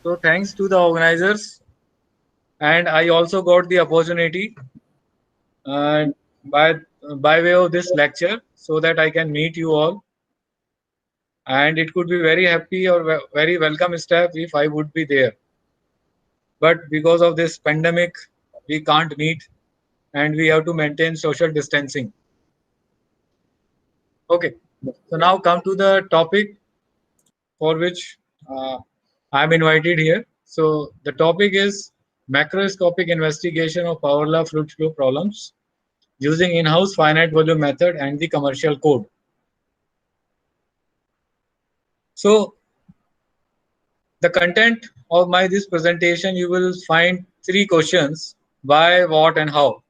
So thanks to the organizers, and I also got the opportunity uh, by by way of this lecture, so that I can meet you all, and it could be very happy or very welcome step if I would be there. But because of this pandemic, we can't meet, and we have to maintain social distancing. Okay, so now come to the topic for which uh, I am invited here. So the topic is macroscopic investigation of power law fluid flow problems using in-house finite volume method and the commercial code. So the content of my this presentation, you will find three questions: why, what, and how.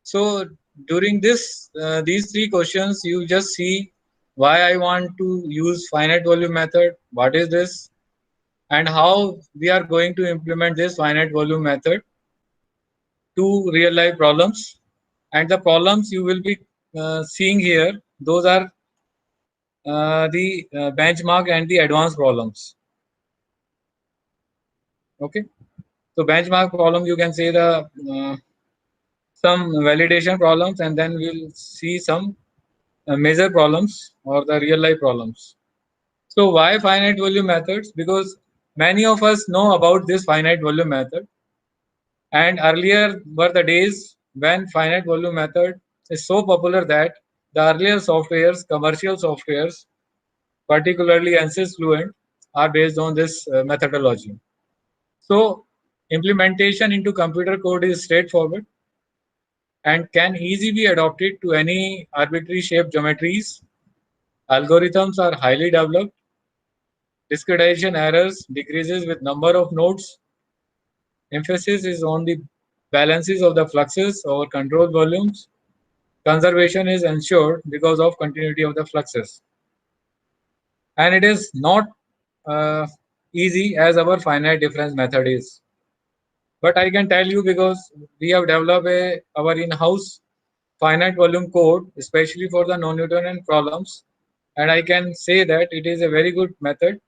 So during this these three questions, you just see why I want to use finite volume method, what is this, and how we are going to implement this finite volume method to real life problems. And the problems you will be seeing here, those are the benchmark and the advanced problems. Okay, so benchmark problem, you can say the some validation problems, and then we'll see some major problems or the real life problems. So why finite volume methods? Because many of us know about this finite volume method, and earlier were the days when finite volume method is so popular that the earlier softwares, commercial softwares, particularly ANSYS Fluent, are based on this methodology. So implementation into computer code is straightforward and can easily be adopted to any arbitrary shape geometries. Algorithms are highly developed. Discretization errors decreases with number of nodes. Emphasis is on the balances of the fluxes over control volumes. Conservation is ensured because of continuity of the fluxes. And it is not uh, easy as our finite difference method is. But I can tell you, because we have developed our in-house finite volume code, especially for the non-Newtonian problems, and I can say that it is a very good method.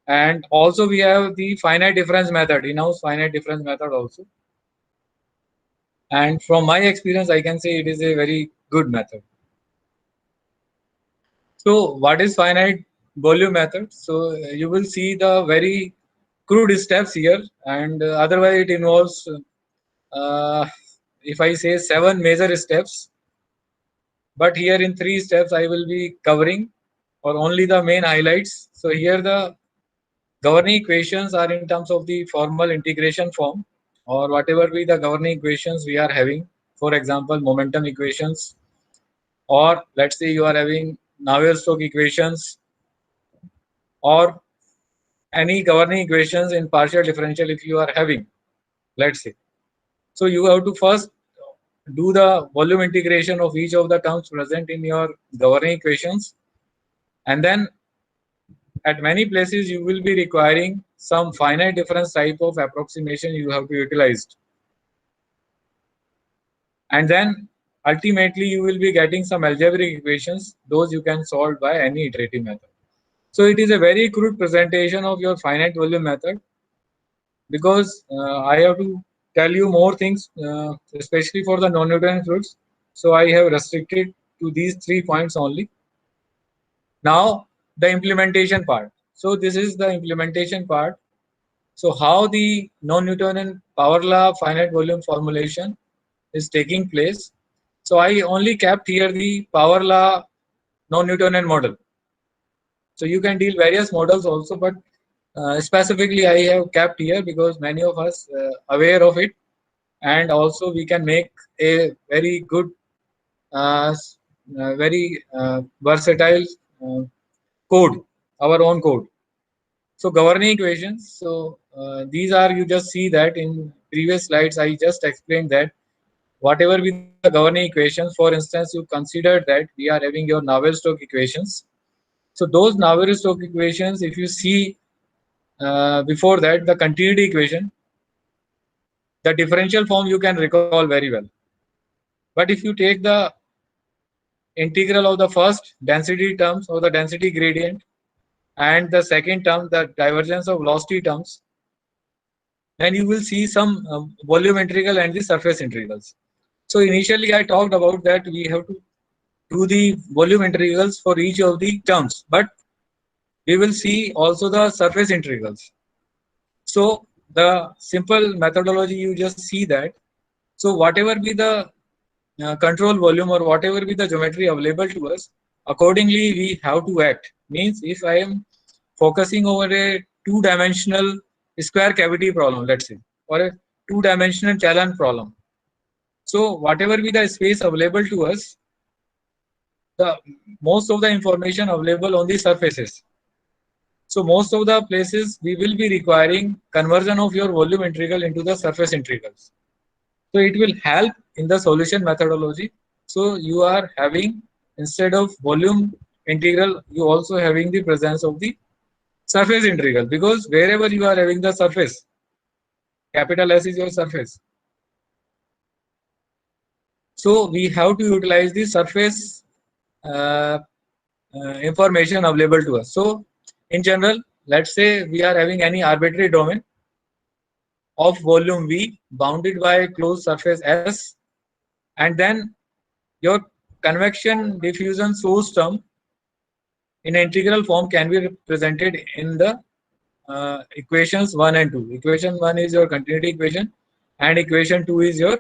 And also we have the finite difference method, in-house finite difference method also. And from my experience, I can say it is a very good method. So what is finite volume method? So you will see the very crude steps here, and otherwise it involves, uh, if I say, 7 major steps. But here in 3 steps, I will be covering or only the main highlights. So here the governing equations are in terms of the formal integration form, or whatever be the governing equations we are having. For example, momentum equations, or let's say you are having Navier-Stokes equations, or any governing equations in partial differential if you are having, let's say. So you have to first do the volume integration of each of the terms present in your governing equations, and then at many places you will be requiring some finite difference type of approximation you have to utilize, and then ultimately you will be getting some algebraic equations. Those you can solve by any iterative method. So it is a very crude presentation of your finite volume method, because I have to tell you more things, especially for the non-Newtonian fluids. So I have restricted to these 3 points only. Now the implementation part. So this is the implementation part. So how the non-Newtonian power law finite volume formulation is taking place. So I only kept here the power law non-Newtonian model. So you can deal various models also, but specifically I have kept here because many of us aware of it, and also we can make a very good, uh, very versatile uh, code, our own code. So governing equations. So these are, you just see that in previous slides I just explained that whatever be the governing equations, for instance, you considered that we are having your Navier-Stokes equations. So those Navier-Stokes equations, if you see before that the continuity equation, the differential form you can recall very well. But if you take the integral of the first density terms or the density gradient and the second term, the divergence of velocity terms, then you will see some volume integral and the surface integrals. So initially I talked about that we have to do the volume integrals for each of the terms, but we will see also the surface integrals. So the simple methodology, you just see that. So whatever be the control volume or whatever be the geometry available to us, accordingly we have to act. Means if I am focusing over a two-dimensional square cavity problem, let's say, or a two-dimensional challenge problem. So whatever be the space available to us, the most of the information available on the surfaces. So most of the places we will be requiring conversion of your volume integral into the surface integrals. So it will help in the solution methodology. So you are having, instead of volume integral, you also having the presence of the surface integral, because wherever you are having the surface, capital S is your surface. So we have to utilize the surface uh, information available to us. So in general, let's say we are having any arbitrary domain of volume V bounded by a closed surface S, and then your convection diffusion source term in integral form can be represented in the equations 1 and 2. Equation 1 is your continuity equation, and equation 2 is your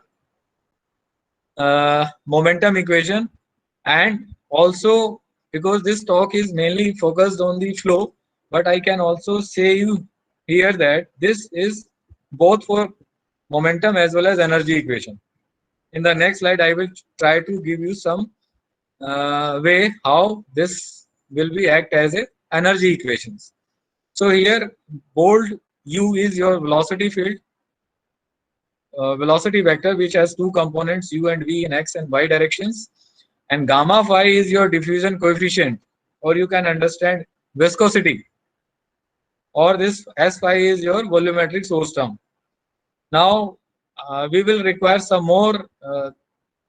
momentum equation. And also, because this talk is mainly focused on the flow, but I can also say you here that this is both for momentum as well as energy equation. In the next slide, I will try to give you some way how this will be act as a energy equations. So here bold u is your velocity field, velocity vector, which has two components u and v in x and y directions, and gamma phi is your diffusion coefficient, or you can understand viscosity, or this s phi is your volumetric source term. Now we will require some more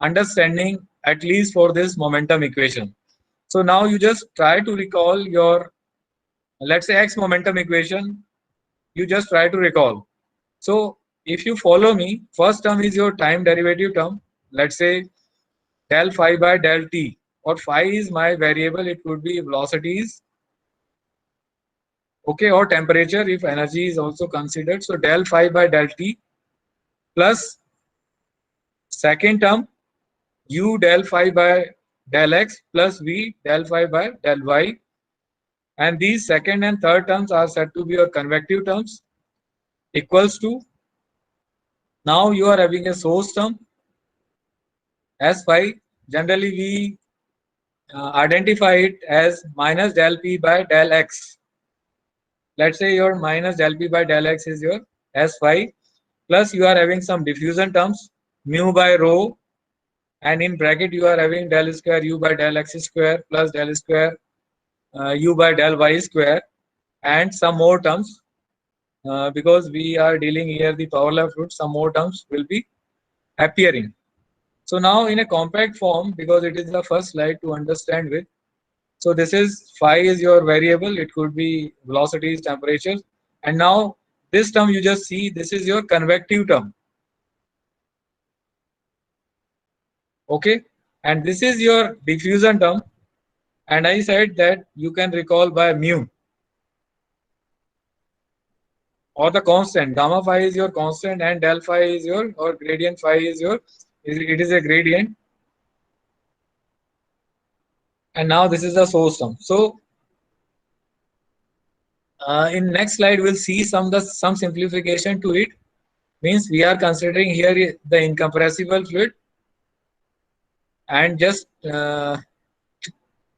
understanding at least for this momentum equation. So now you just try to recall your, let's say, x momentum equation. You just try to recall. So if you follow me, first term is your time derivative term. Let's say del phi by del t, or phi is my variable. It could be velocities, okay, or temperature if energy is also considered. So del phi by del t plus second term u del phi by del x plus v del phi by del y, and these second and third terms are said to be your convective terms, equals to, now you are having a source term s phi. Generally we identify it as minus del p by del x. Let's say your minus del p by del x is your s phi, plus you are having some diffusion terms mu by rho, and in bracket you are having del square u by del x square plus del square u by del y square, and some more terms. Because we are dealing here the power law fluid, some more terms will be appearing. So now in a compact form, because it is the first slide to understand with, so this is phi is your variable, it could be velocities, temperatures, and now this term you just see, this is your convective term, okay, and this is your diffusion term, and I said that you can recall by mu, or the constant. Gamma phi is your constant and del phi is your, or gradient phi is your, it is a gradient, and now this is the source term. So in next slide we'll see some simplification to it. Means we are considering here the incompressible fluid, and just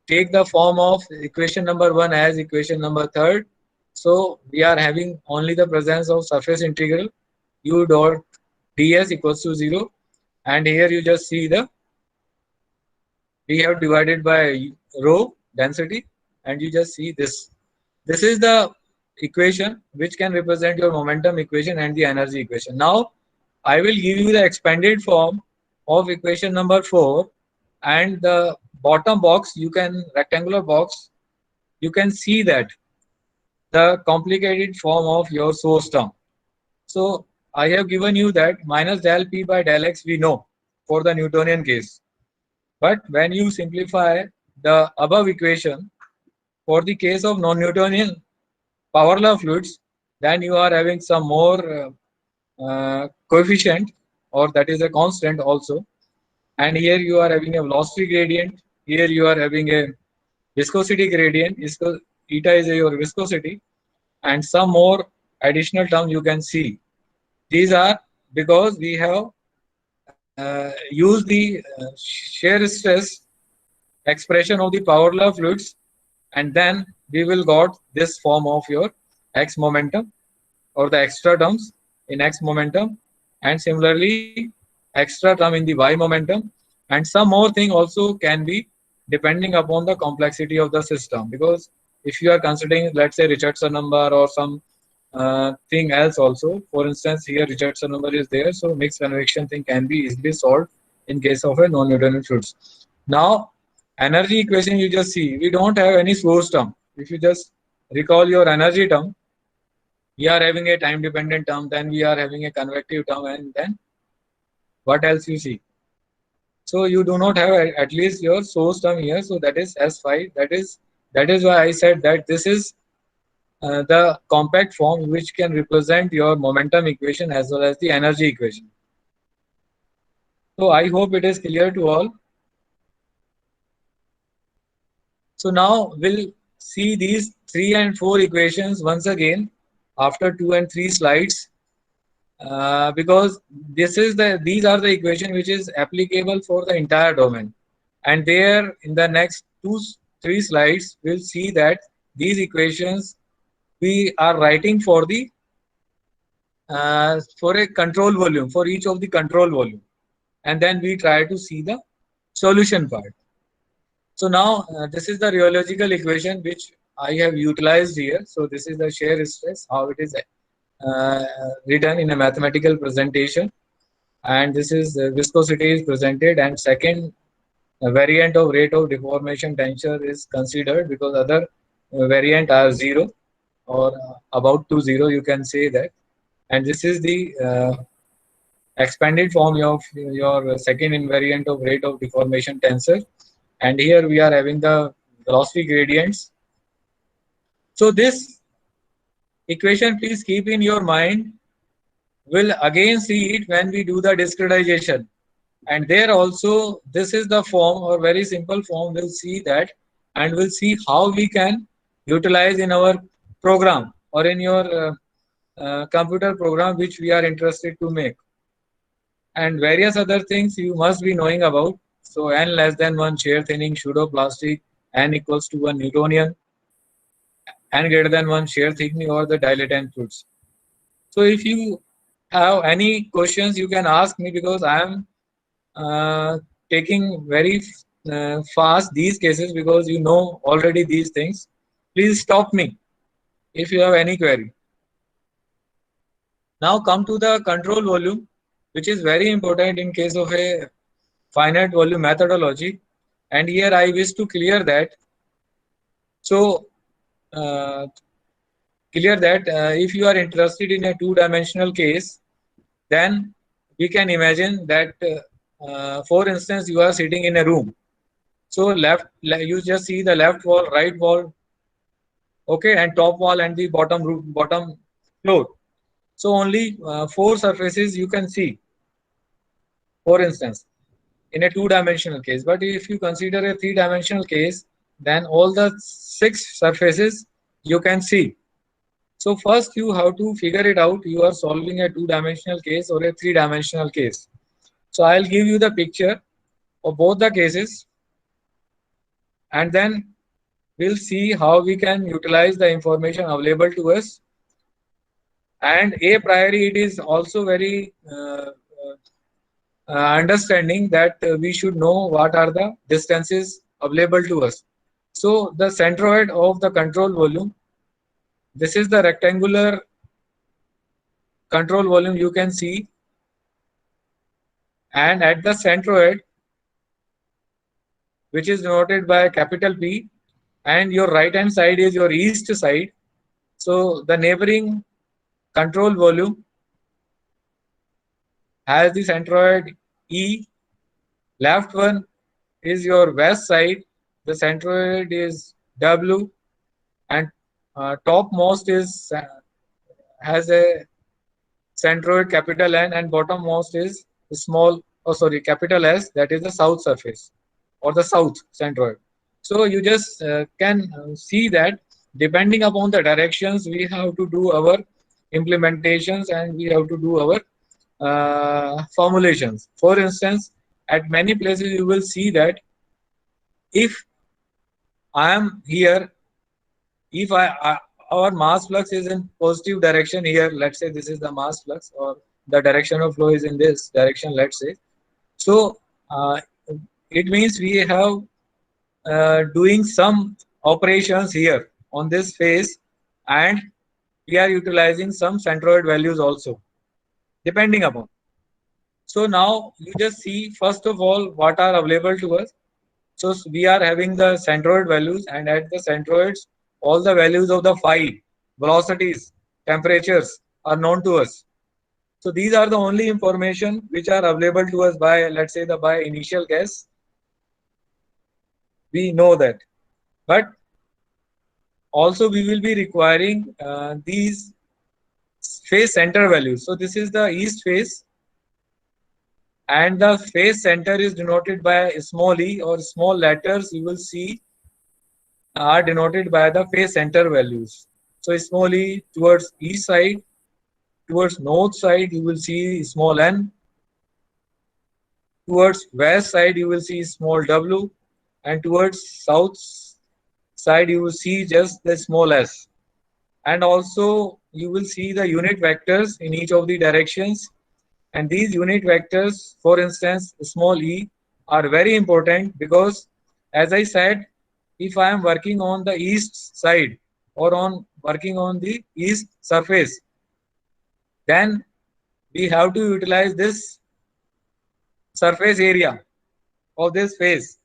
take the form of equation number 1 as equation number 3rd. So we are having only the presence of surface integral u dot ds equals to 0, and here you just see the, we have divided by rho density, and you just see this. This is the equation which can represent your momentum equation and the energy equation. Now I will give you the expanded form of equation number 4, and the bottom box, you can, rectangular box, you can see that the complicated form of your source term. So I have given you that minus del P by del X we know for the Newtonian case. But when you simplify the above equation for the case of non-Newtonian power law fluids, then you are having some more coefficient, or that is a constant also. And here you are having a velocity gradient. Here you are having a viscosity gradient. Eta is your viscosity, and some more additional terms you can see. These are because we have used the shear stress expression of the power law fluids, and then we will got this form of your x momentum or the extra terms in x momentum, and similarly extra term in the y momentum, and some more thing also can be depending upon the complexity of the system. Because if you are considering, let's say, Richardson number or some thing else also, for instance here Richardson number is there, so mixed convection thing can be easily solved in case of a non-Newtonian fluids. Now energy equation, you just see we don't have any source term. If you just recall your energy term, we are having a time dependent term, then we are having a convective term, and then what else you see? So you do not have at least your source term here, so that is S5. That is why I said that this is the compact form which can represent your momentum equation as well as the energy equation. So I hope it is clear to all. So now we'll see these 3 and 4 equations once again after 2 and 3 slides, because these are the equation which is applicable for the entire domain. And there in the next 2-3 slides we'll see that these equations we are writing for a control volume, for each of the control volume, and then we try to see the solution part. So now this is the rheological equation which I have utilized here. So this is the shear stress, how it is uh, written in a mathematical presentation, and this is viscosity is presented, and second variant of rate of deformation tensor is considered, because other variant are 0 or about to 0, you can say that. And this is the expanded form of your second invariant of rate of deformation tensor, and here we are having the velocity gradients. So this equation, please keep in your mind, we'll again see it when we do the discretization, and there also this is the form, or very simple form, we'll see that, and we'll see how we can utilize in our program or in your computer program which we are interested to make, and various other things you must be knowing about. So n less than 1 shear thinning pseudoplastic, n equals to 1 Newtonian, n greater than 1 shear thickening, or the dilatant fluids. So if you have any questions you can ask me, because I am taking very fast these cases, because you know already these things. Please stop me if you have any query. Now come to the control volume, which is very important in case of a finite volume methodology. And here I wish to clear that. So if you are interested in a two-dimensional case, then we can imagine that for instance you are sitting in a room. So you just see the left wall, right wall, okay, and top wall and the bottom floor. So only 4 surfaces you can see, for instance, in a two-dimensional case. But if you consider a three-dimensional case, then all the 6 surfaces you can see. So first you have to figure it out, you are solving a two-dimensional case or a three-dimensional case. So I'll give you the picture of both the cases, and then we'll see how we can utilize the information available to us. And a priori it is also very understanding that we should know what are the distances available to us. So the centroid of the control volume, this is the rectangular control volume you can see, and at the centroid, which is denoted by capital P, and your right hand side is your east side. So the neighboring control volume has the centroid E. Left one is your west side. The centroid is W, and topmost is has a centroid capital N, and bottommost is small, oh sorry, capital S, that is the south surface or the south centroid. So you just can see that depending upon the directions we have to do our implementations and we have to do our formulations. For instance, at many places you will see that if I am here, if our mass flux is in positive direction here, let's say this is the mass flux or the direction of flow is in this direction, let's say. So it means we have doing some operations here on this phase, and we are utilizing some centroid values also depending upon. So now you just see first of all what are available to us. So we are having the centroid values, and at the centroids, all the values of the phi, velocities, temperatures are known to us. So these are the only information which are available to us by, let's say, the by initial guess. We know that, but also we will be requiring these phase center values. So this is the east phase, and the phase center is denoted by small e, or small letters you will see are denoted by the phase center values. So small e towards east side, towards north side you will see small n, towards west side you will see small w, and towards south side you will see just the small s. And also you will see the unit vectors in each of the directions, and these unit vectors, for instance small e, are very important because, as I said, if I am working on the east side or on working on the east surface, then we have to utilize this surface area of this face.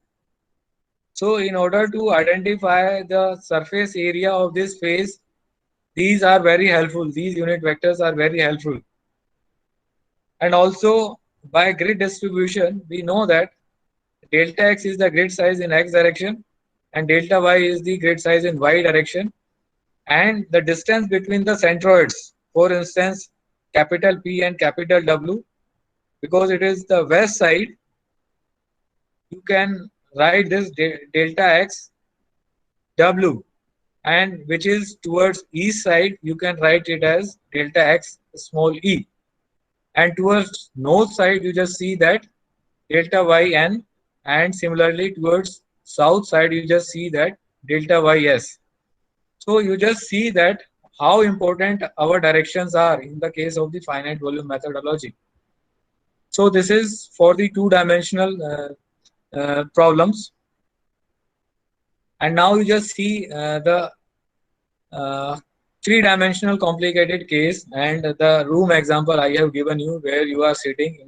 So in order to identify the surface area of this face, these are very helpful. These unit vectors are very helpful. And also by grid distribution, we know that delta x is the grid size in x direction and delta y is the grid size in y direction. And the distance between the centroids, for instance, capital P and capital W, because it is the west side, you can write this delta x W, and which is towards east side, you can write it as delta x small e. And towards north side, you just see that delta y n, and similarly towards south side, you just see that delta y s. So you just see that how important our directions are in the case of the finite volume methodology. So this is for the two-dimensional problems. And now you just see the three-dimensional complicated case, and the room example I have given you, where you are sitting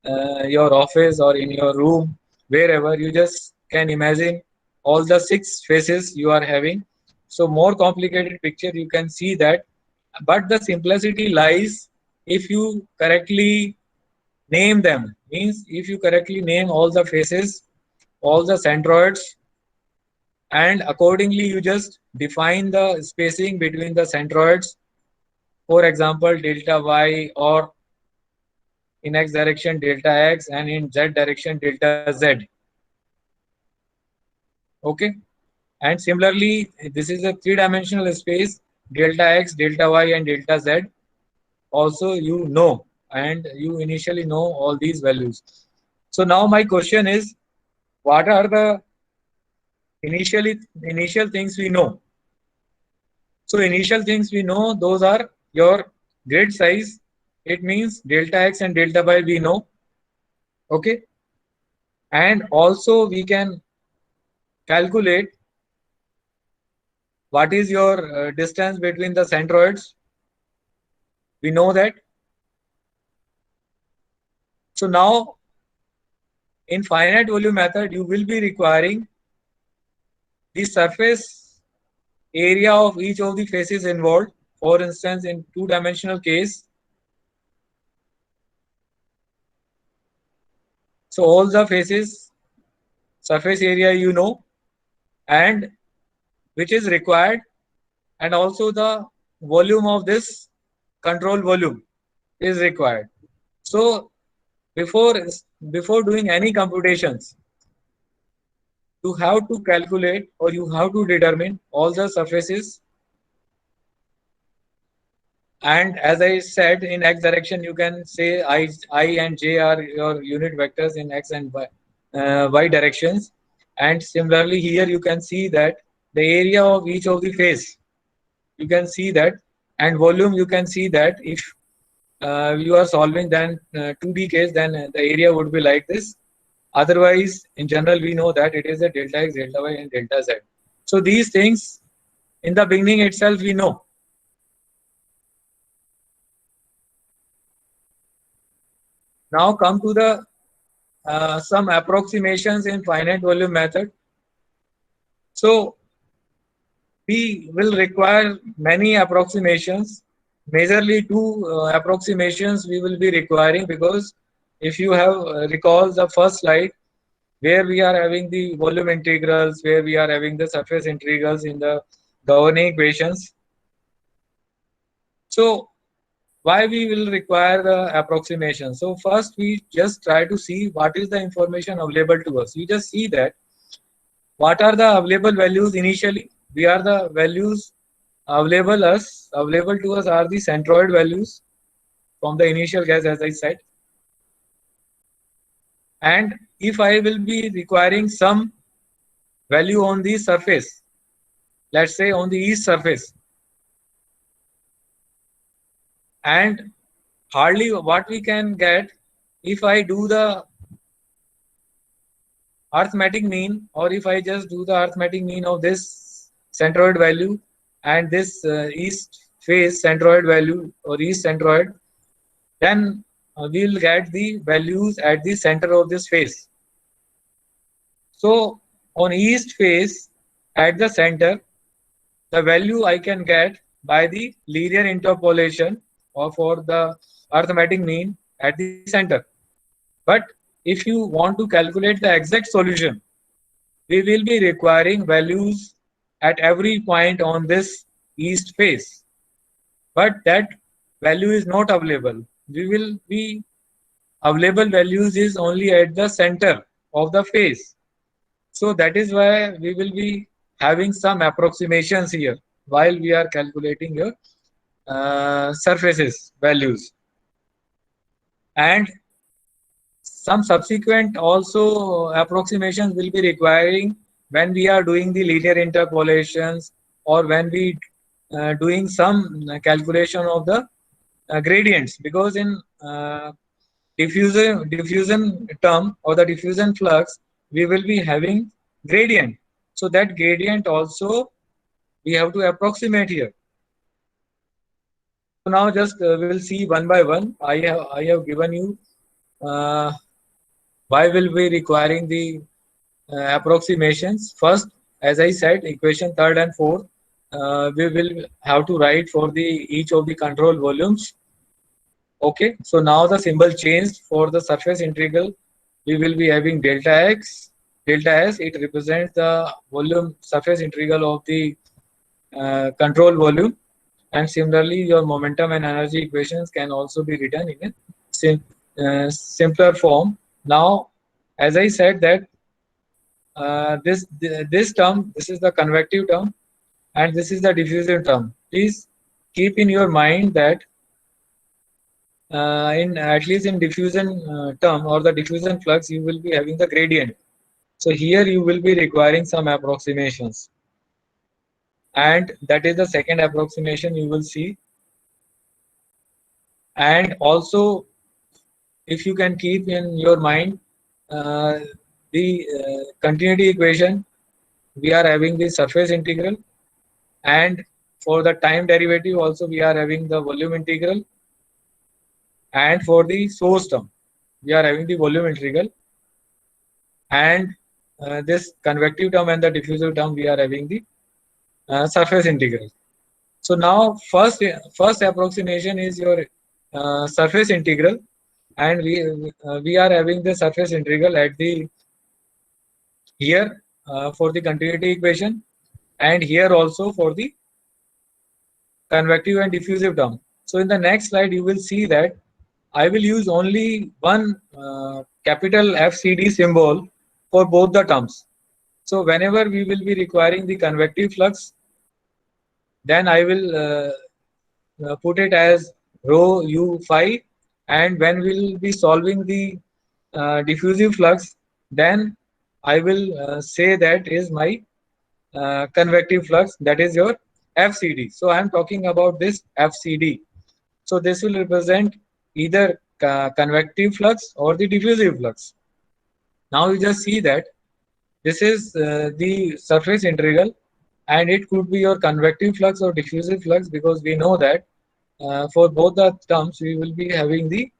in your office or in your room, wherever. You just can imagine all the six faces you are having. So more complicated picture you can see that, but the simplicity lies if you correctly name them. Means if you correctly name all the faces, all the centroids, and accordingly you just define the spacing between the centroids. For example, delta y, or in x direction delta x, and in z direction delta z. Okay, and similarly this is a three-dimensional space, delta x, delta y, and delta z. Also you know, and you initially know all these values. So now my question is, what are the initial things we know? So initial things we know, those are your grid size. It means delta x and delta y we know. Okay, and also we can calculate what is your distance between the centroids. We know that. So now in finite volume method, you will be requiring the surface area of each of the faces involved. For instance, in two-dimensional case, so all the faces surface area you know, and which is required, and also the volume of this control volume is required. So before before doing any computations, you have to calculate or you have to determine all the surfaces. And as I said, in x direction, you can say I and j are your unit vectors in x and y directions. And similarly, here you can see that the area of each of the face, you can see that, and volume, you can see that if you are solving then 2D case, then the area would be like this. Otherwise, in general, we know that it is a delta x, delta y, and delta z. So these things in the beginning itself we know. Now come to the some approximations in finite volume method. So we will require many approximations. Majorly two approximations we will be requiring, because if you have recall the first slide where we are having the volume integrals, where we are having the surface integrals in the governing equations. So why we will require the approximation? So first we just try to see what is the information available to us. You just see that what are the available values initially. We are the values available to us are the centroid values from the initial gas, as I said. And if I will be requiring some value on the surface, let's say on the east surface, and hardly what we can get if I do the arithmetic mean, or if I just do the arithmetic mean of this centroid value and this east face centroid value or east centroid, then we'll get the values at the center of this face. So on east face at the center, the value I can get by the linear interpolation or for the arithmetic mean at the center. But if you want to calculate the exact solution, we will be requiring values at every point on this east face. But that value is not available. We will be available values is only at the center of the face. So that is why we will be having some approximations here while we are calculating your surfaces values. And some subsequent also approximations will be requiring when we are doing the linear interpolations, or when we doing some calculation of the gradients, because in diffusion term or the diffusion flux we will be having gradient. So that gradient also we have to approximate here. So now just we'll see one by one. I have given you uh, why will we requiring the approximations. First, as I said, equation third and fourth, we will have to write for the each of the control volumes. Okay, so now the symbol changed. For the surface integral, we will be having delta x, delta s. It represents the volume surface integral of the control volume. And similarly, your momentum and energy equations can also be written in a simpler form. Now, as I said that this term, this is the convective term, and this is the diffusive term. Please keep in your mind that in at least in diffusion term or the diffusion flux, you will be having the gradient. So here you will be requiring some approximations, and that is the second approximation you will see. And also, if you can keep in your mind uh, the continuity equation, we are having the surface integral, and for the time derivative also we are having the volume integral, and for the source term we are having the volume integral, and this convective term and the diffusive term we are having the surface integral. So now first approximation is your surface integral, and we are having the surface integral at the here for the continuity equation, and here also for the convective and diffusive term. So in the next slide, you will see that I will use only one capital FCD symbol for both the terms. So whenever we will be requiring the convective flux, then I will put it as rho u phi, and when we will be solving the diffusive flux, then I will say that is my convective flux, that is your FCD. So I am talking about this FCD. So this will represent either convective flux or the diffusive flux. Now you just see that this is the surface integral, and it could be your convective flux or diffusive flux, because we know that for both the terms we will be having the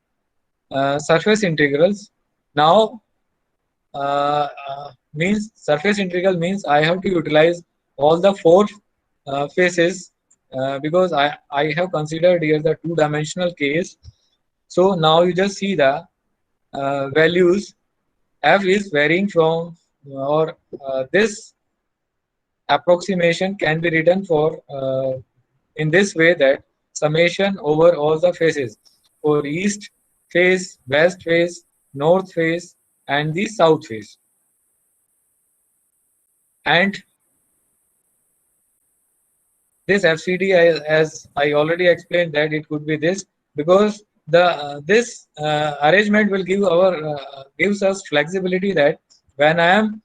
surface integrals. Now means surface integral means I have to utilize all the four faces, because I have considered here the two-dimensional case. So now you just see the values. F is varying from, or this approximation can be written for in this way, that summation over all the faces for east face, west face, north face, and the south face. And this FCD, as I already explained, that it could be this, because the this arrangement will give our gives us flexibility, that when I am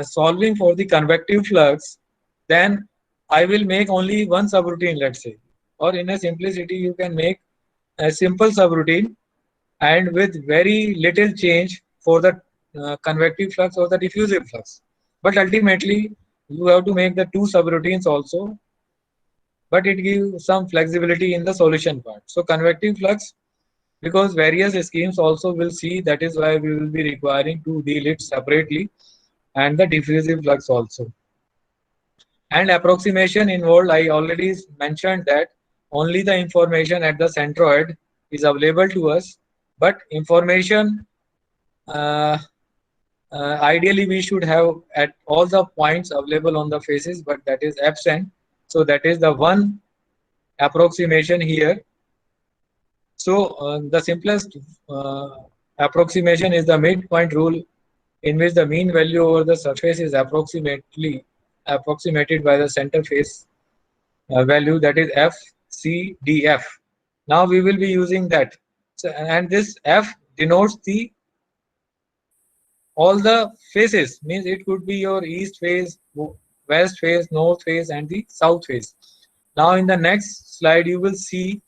solving for the convective flux, then I will make only one subroutine, let's say, or in a simplicity you can make a simple subroutine, and with very little change for the convective flux or the diffusive flux. But ultimately you have to make the two subroutines also, but it gives some flexibility in the solution part. So convective flux, because various schemes also will see, that is why we will be requiring to deal it separately, and the diffusive flux also. And approximation involved, I already mentioned that only the information at the centroid is available to us, but information uh, ideally we should have at all the points available on the faces, but that is absent. So that is the one approximation here. So the simplest approximation is the midpoint rule, in which the mean value over the surface is approximated by the center face value, that is FCDF. Now we will be using that. So, and this F denotes the all the faces, means it could be your east face, west face, north face, and the south face. Now in the next slide you will see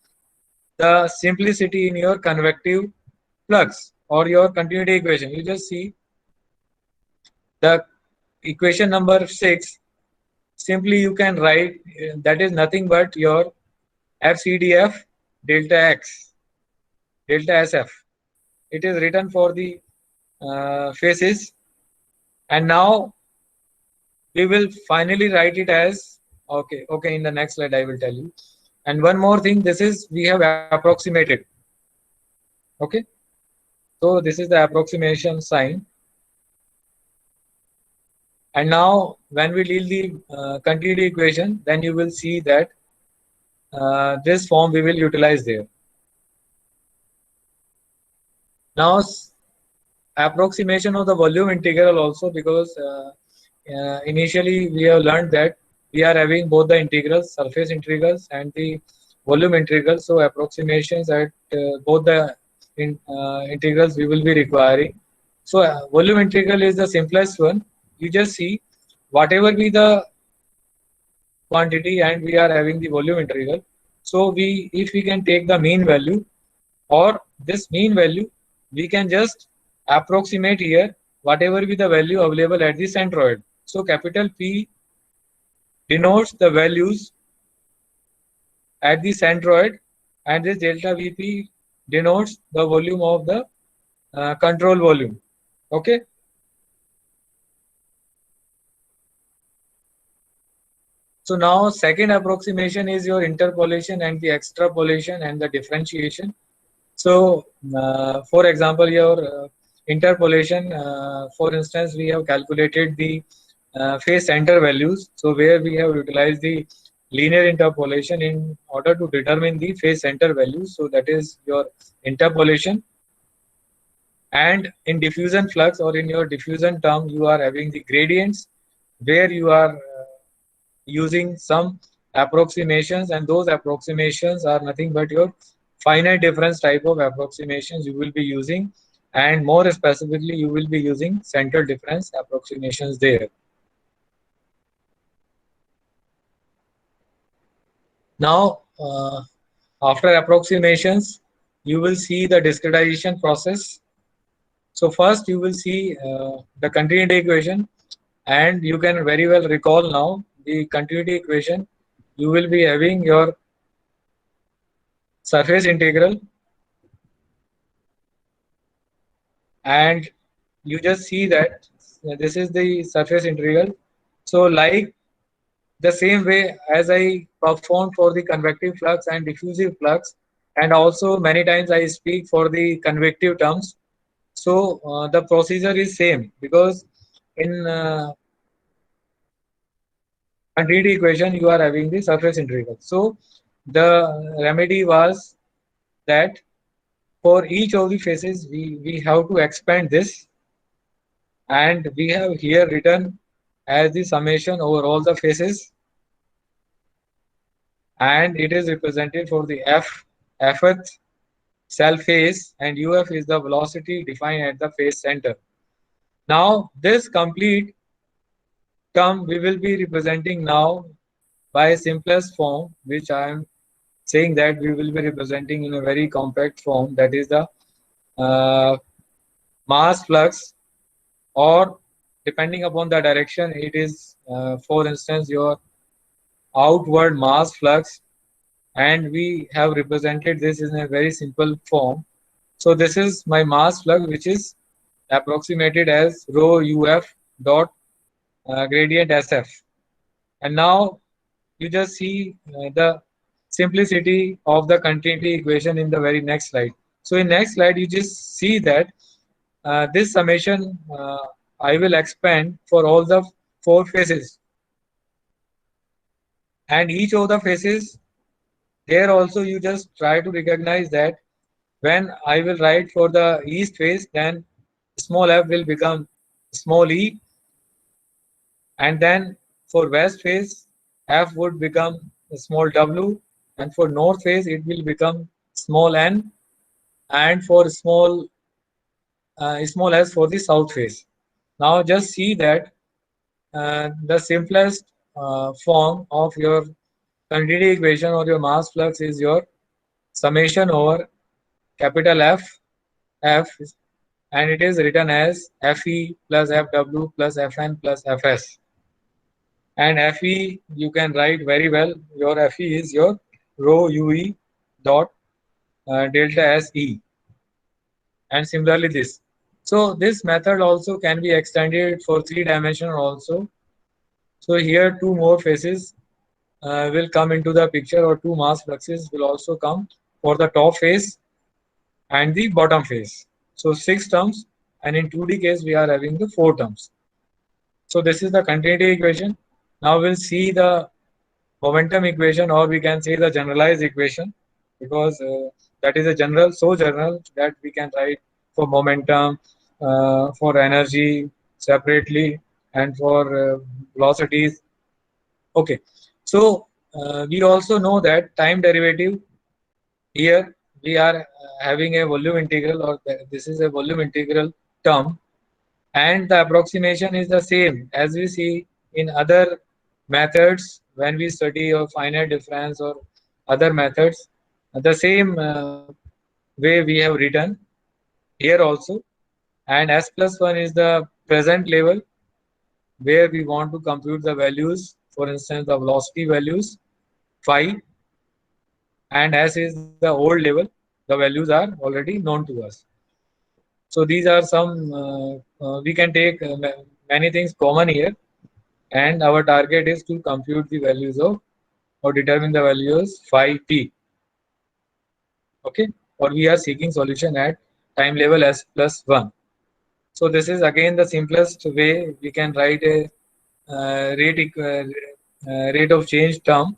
the simplicity in your convective flux or your continuity equation. You just see the equation number 6. Simply you can write that is nothing but your FCDF delta X delta SF. It is written for the faces, and now we will finally write it as okay. In the next slide I will tell you. And one more thing, this is we have approximated. Okay, so this is the approximation sign. And now when we deal the continuity equation, then you will see that this form we will utilize there. Now approximation of the volume integral also, because initially we have learned that we are having both the integrals, surface integrals and the volume integrals. So approximations at both the integrals we will be requiring. So volume integral is the simplest one. You just see whatever be the quantity and we are having the volume integral. So if we can take the mean value, or this mean value, we can just approximate here whatever be the value available at the centroid. So capital P denotes the values at the centroid, and this delta Vp denotes the volume of the control volume. Okay. So now second approximation is your interpolation and the extrapolation and the differentiation. So for example, your interpolation, for instance, we have calculated the phase center values. So where we have utilized the linear interpolation in order to determine the phase center values. So that is your interpolation. And in diffusion flux or in your diffusion term, you are having the gradients where you are using some approximations, and those approximations are nothing but your finite difference type of approximations you will be using, and more specifically you will be using central difference approximations there. Now after approximations you will see the discretization process. So first you will see the continuity equation, and you can very well recall now the continuity equation. You will be having your surface integral, and you just see that this is the surface integral. So like the same way as I performed for the convective flux and diffusive flux, and also many times I speak for the convective terms. So the procedure is same, because in continuity equation you are having the surface integral. So the remedy was that for each of the faces we have to expand this, and we have here written as the summation over all the faces, and it is represented for the fth cell phase, and uf is the velocity defined at the phase center. Now this complete term we will be representing now by simplest form, which I am saying that we will be representing in a very compact form, that is the uh, mass flux, or depending upon the direction it is for instance your outward mass flux, and we have represented this in a very simple form. So this is my mass flux, which is approximated as rho uf dot gradient sf. And now you just see the simplicity of the continuity equation in the very next slide. So in next slide you just see that this summation I will expand for all the four faces, and each of the faces there also you just try to recognize that when I will write for the east face, then small f will become small e, and then for west face f would become small w, and for north face it will become small n, and for small s for the south face. Now just see that the simplest form of your continuity equation or your mass flux is your summation over capital F, and it is written as Fe plus Fw plus Fn plus Fs. And Fe you can write very well. Your Fe is your rho ue dot delta Se, and similarly this. So this method also can be extended for three-dimensional also. So here two more phases will come into the picture, or two mass fluxes will also come for the top phase and the bottom phase. So six terms, and in 2D case we are having the four terms. So this is the continuity equation. Now we'll see the momentum equation, or we can say the generalized equation, because that is a general, so general that we can write for momentum, for energy separately, and for velocities. Okay, so we also know that time derivative, here we are having a volume integral, or this is a volume integral term, and the approximation is the same as we see in other methods when we study a finite difference or other methods. The same way we have written here also, and s plus 1 is the present level where we want to compute the values, for instance the velocity values phi, and s is the old level, the values are already known to us. So these are some we can take many things common here, and our target is to compute the values of or determine the values phi p. Okay, or we are seeking solution at time level s plus 1. So this is again the simplest way we can write a rate of change term.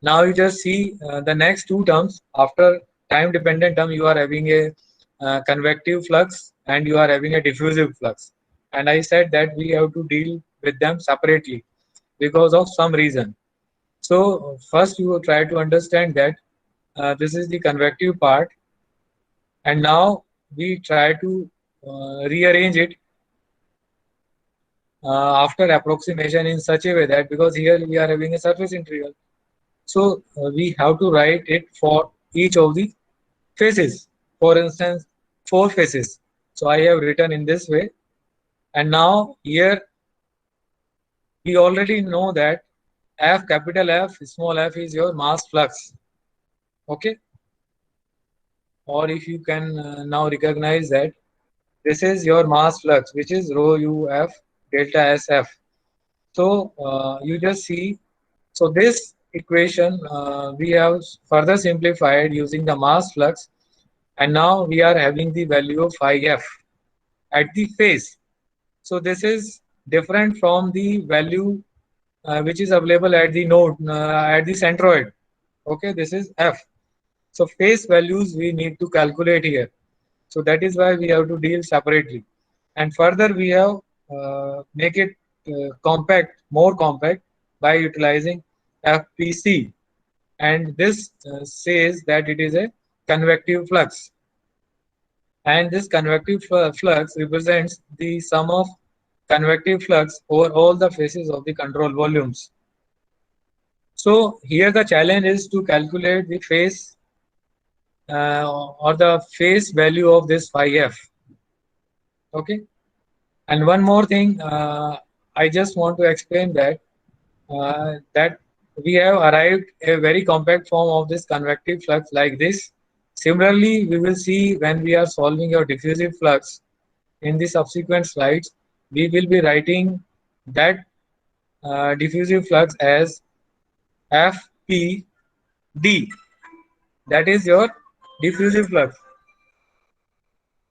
Now you just see the next two terms. After time dependent term, you are having a convective flux and you are having a diffusive flux. And I said that we have to deal with them separately because of some reason. So first you will try to understand that this is the convective part, and now we try to rearrange it after approximation in such a way that, because here we are having a surface integral, so we have to write it for each of the faces. For instance, four faces. So I have written in this way, and now here we already know that F, capital F, small f is your mass flux. Okay, or if you can now recognize that this is your mass flux, which is rho u f delta s f. So you just see, so this equation we have further simplified using the mass flux, and now we are having the value of phi f at the face. So this is different from the value which is available at the node at the centroid. Okay, this is f. So phase values we need to calculate here. So that is why we have to deal separately. And further we have make it compact, more compact by utilizing FPC. And this says that it is a convective flux. And this convective flux represents the sum of convective flux over all the faces of the control volumes. So here the challenge is to calculate the phase or the phase value of this phi f. Okay, and one more thing, I just want to explain that we have arrived a very compact form of this convective flux like this. Similarly, we will see when we are solving your diffusive flux in the subsequent slides, we will be writing that diffusive flux as FPD. That is your diffusive flux.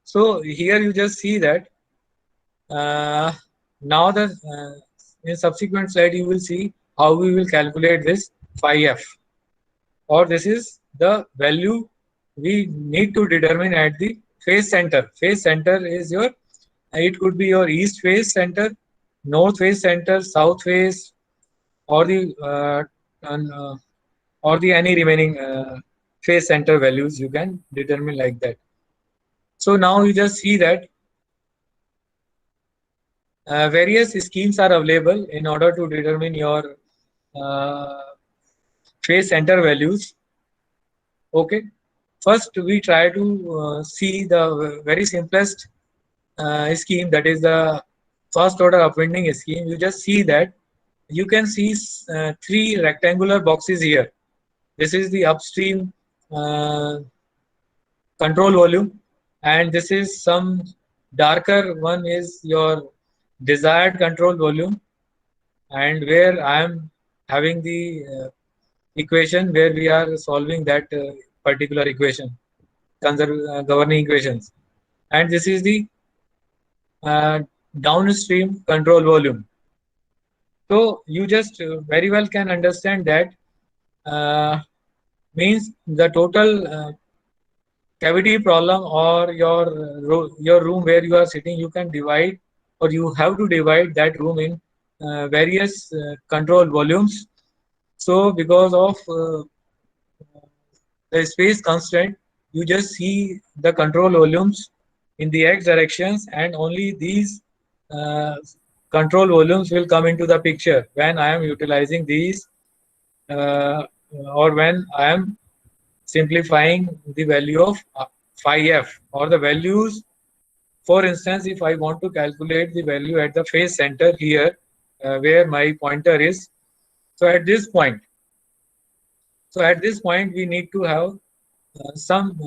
So here you just see that uh, now the in subsequent slide you will see how we will calculate this phi f, or this is the value we need to determine at the phase center. Phase center is your, it could be your east phase center, north phase center, south phase, or the and, or the any remaining phase center values you can determine like that. So now you just see that various schemes are available in order to determine your uh, phase center values. Okay, first we try to see the very simplest scheme, that is the first order upwinding scheme. You just see that you can see three rectangular boxes here. This is the upstream uh, control volume, and this is some darker one is your desired control volume, and where I am having the equation where we are solving that particular equation, governing equations, and this is the uh, downstream control volume. So you just very well can understand that uh, means the total cavity problem, or your room where you are sitting, you can divide, or you have to divide that room in various control volumes. So because of the space constraint, you just see the control volumes in the x directions, and only these uh, control volumes will come into the picture when I am utilizing these uh, or when I am simplifying the value of phi f, or the values. For instance, if I want to calculate the value at the phase center here, where my pointer is, so at this point, we need to have some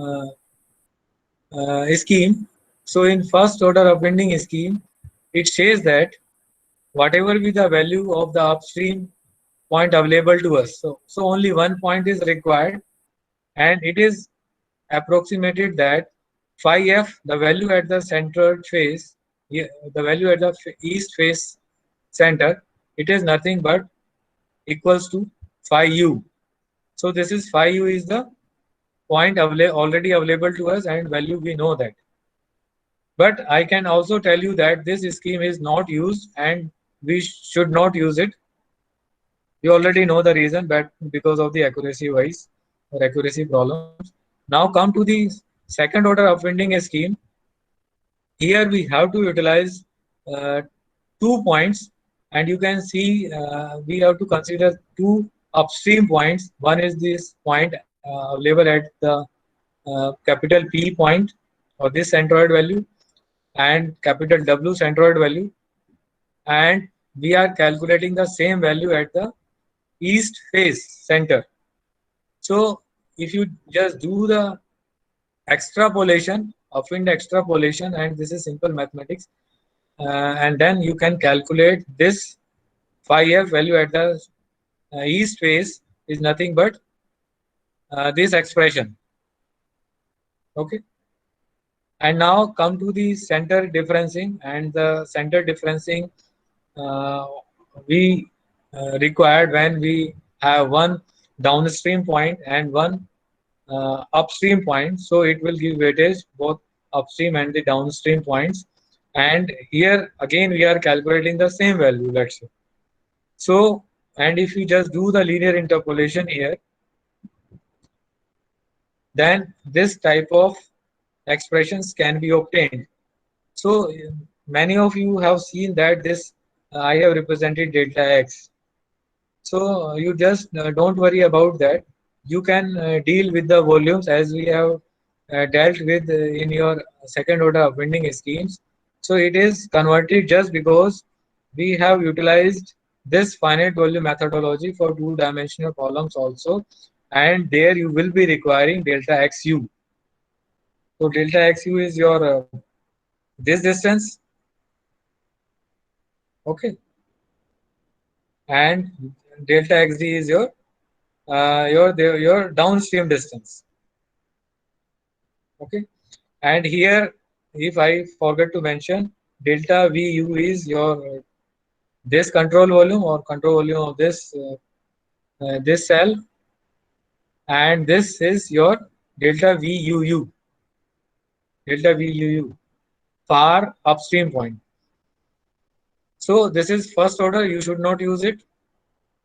scheme. So in first order upwinding scheme, it says that whatever be the value of the upstream point available to us. So only one point is required, and it is approximated that phi f, the value at the centered face, the value at the east face center, it is nothing but equals to phi u. So this is phi u is the point already available to us, and value we know that. But I can also tell you that this scheme is not used and we should not use it. You already know the reason, but because of the accuracy wise or accuracy problems. Now come to the second order upwinding scheme. Here we have to utilize uh, 2 points, and you can see we have to consider two upstream points. One is this point available at the capital P point, or this centroid value, and capital W centroid value, and we are calculating the same value at the east face center. So if you just do the extrapolation, upwind extrapolation, and this is simple mathematics, and then you can calculate this phi f value at the east face is nothing but this expression. Okay. And now come to the center differencing, and the center differencing uh, we required when we have one downstream point and one upstream point. So it will give weightage both upstream and the downstream points. And here again we are calculating the same value, let's say. So, and if you just do the linear interpolation here, then this type of expressions can be obtained. So many of you have seen that this I have represented delta x. So you just don't worry about that. You can deal with the volumes as we have dealt with in your second order upwinding schemes. So it is converted just because we have utilized this finite volume methodology for two-dimensional columns also, and there you will be requiring delta xu. So delta xu is your this distance, okay, and delta xd is your downstream distance, okay. And here, if I forget to mention, delta vu is your this control volume or control volume of this cell, and this is your delta vuu, delta vuu, far upstream point. So this is first order, you should not use it.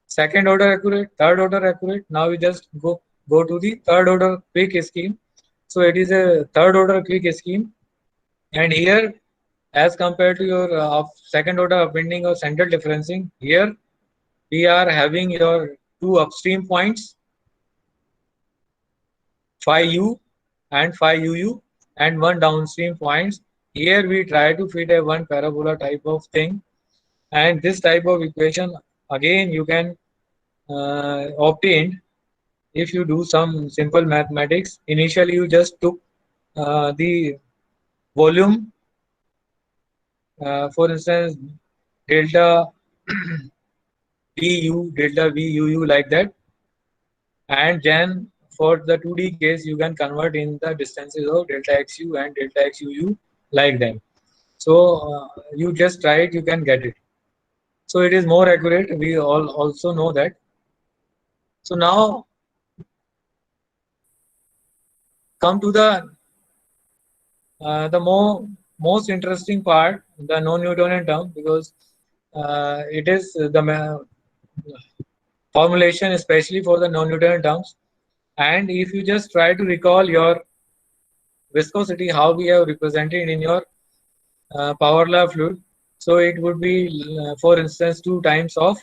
Second order accurate, third order accurate. Now we just go to the third order quick scheme. So it is a third order quick scheme, and here as compared to your second order upwinding or central differencing, here we are having your two upstream points, phi u and phi uu, and one downstream points. Here we try to fit a one parabola type of thing, and this type of equation again you can obtain if you do some simple mathematics. Initially you just took the volume, for instance delta delta vuu like that, and then for the 2D case you can convert in the distances of delta xu and delta xuu like that. So you just try it, you can get it. So it is more accurate, we all also know that. So now come to the most interesting part, the non-Newtonian term, because it is the formulation especially for the non-Newtonian terms. And if you just try to recall your viscosity, how we have represented in your power law fluid, so it would be for instance 2 times of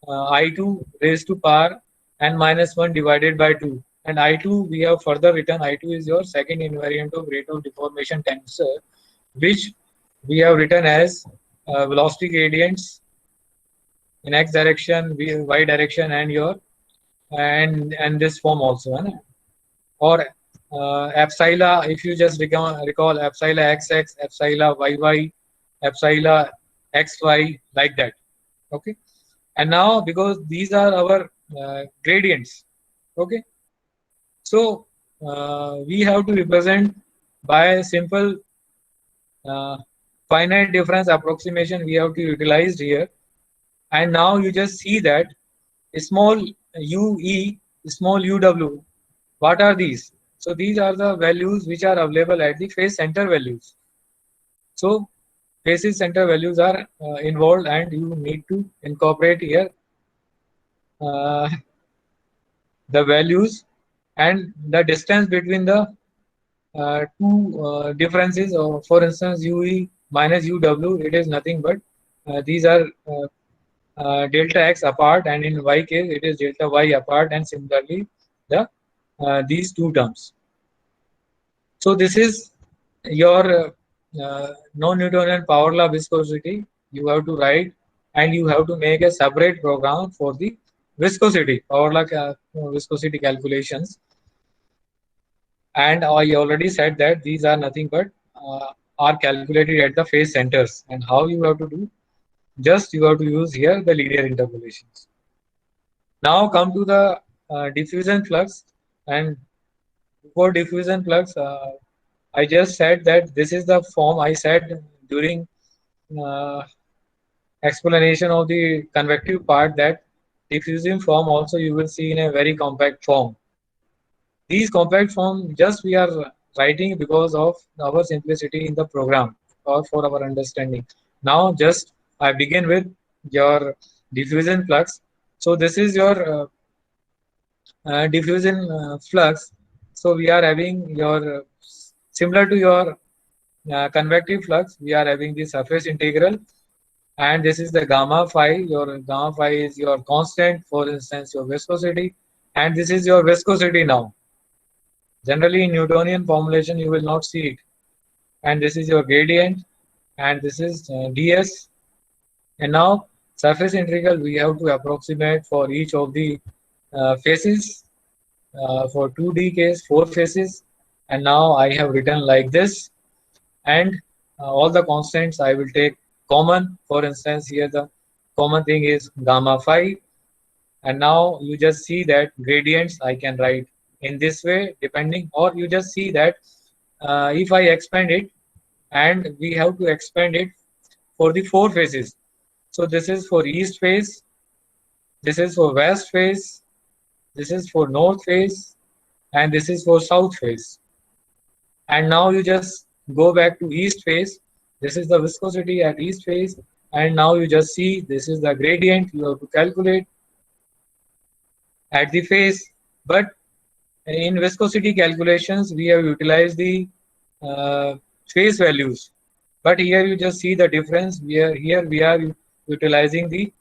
I2 raised to power n minus 1 divided by 2, and I2 we have further written, I2 is your second invariant of rate of deformation tensor, which we have written as velocity gradients in x direction, y direction, and your and this form also, right? Or epsilon, if you just recall epsilon xx, epsilon yy, epsilon x, y, like that. Okay. And now because these are our gradients, okay, so we have to represent by a simple uh, finite difference approximation we have to utilize here. And now you just see that small ue, small uw, what are these? So these are the values which are available at the phase center values. So phase center values are involved, and you need to incorporate here uh, the values and the distance between the two differences. For instance, ue minus uw, it is nothing but these are delta x apart, and in y case it is delta y apart, and similarly the these two terms. So this is your non-Newtonian power law viscosity. You have to write, and you have to make a separate program for the viscosity power law viscosity calculations. And I already said that these are nothing but are calculated at the phase centers. And how you have to do? Just you have to use here the linear interpolations. Now come to the diffusion flux. And for diffusion flux, I just said that this is the form I said during uh, explanation of the convective part, that diffusive form also you will see in a very compact form. These compact form just we are writing because of our simplicity in the program or for our understanding. Now just I begin with your diffusion flux. So this is your diffusion flux. So we are having your similar to your convective flux, we are having the surface integral, and this is the gamma phi. Your gamma phi is your constant, for instance, your viscosity, and this is your viscosity now. Generally, in Newtonian formulation, you will not see it. And this is your gradient, and this is ds. And now, surface integral we have to approximate for each of the faces. For 2D case, 4 faces, and now I have written like this. And all the constants I will take common. For instance, here the common thing is gamma phi. And now you just see that gradients I can write in this way depending, or you just see that if I expand it, and we have to expand it for the 4 phases. So this is for east phase, this is for west phase, this is for north phase, and this is for south phase. And now you just go back to east phase. This is the viscosity at east phase, and now you just see this is the gradient you have to calculate at the phase. But in viscosity calculations we have utilized the uh, phase values, but here you just see the difference. Here we are utilizing the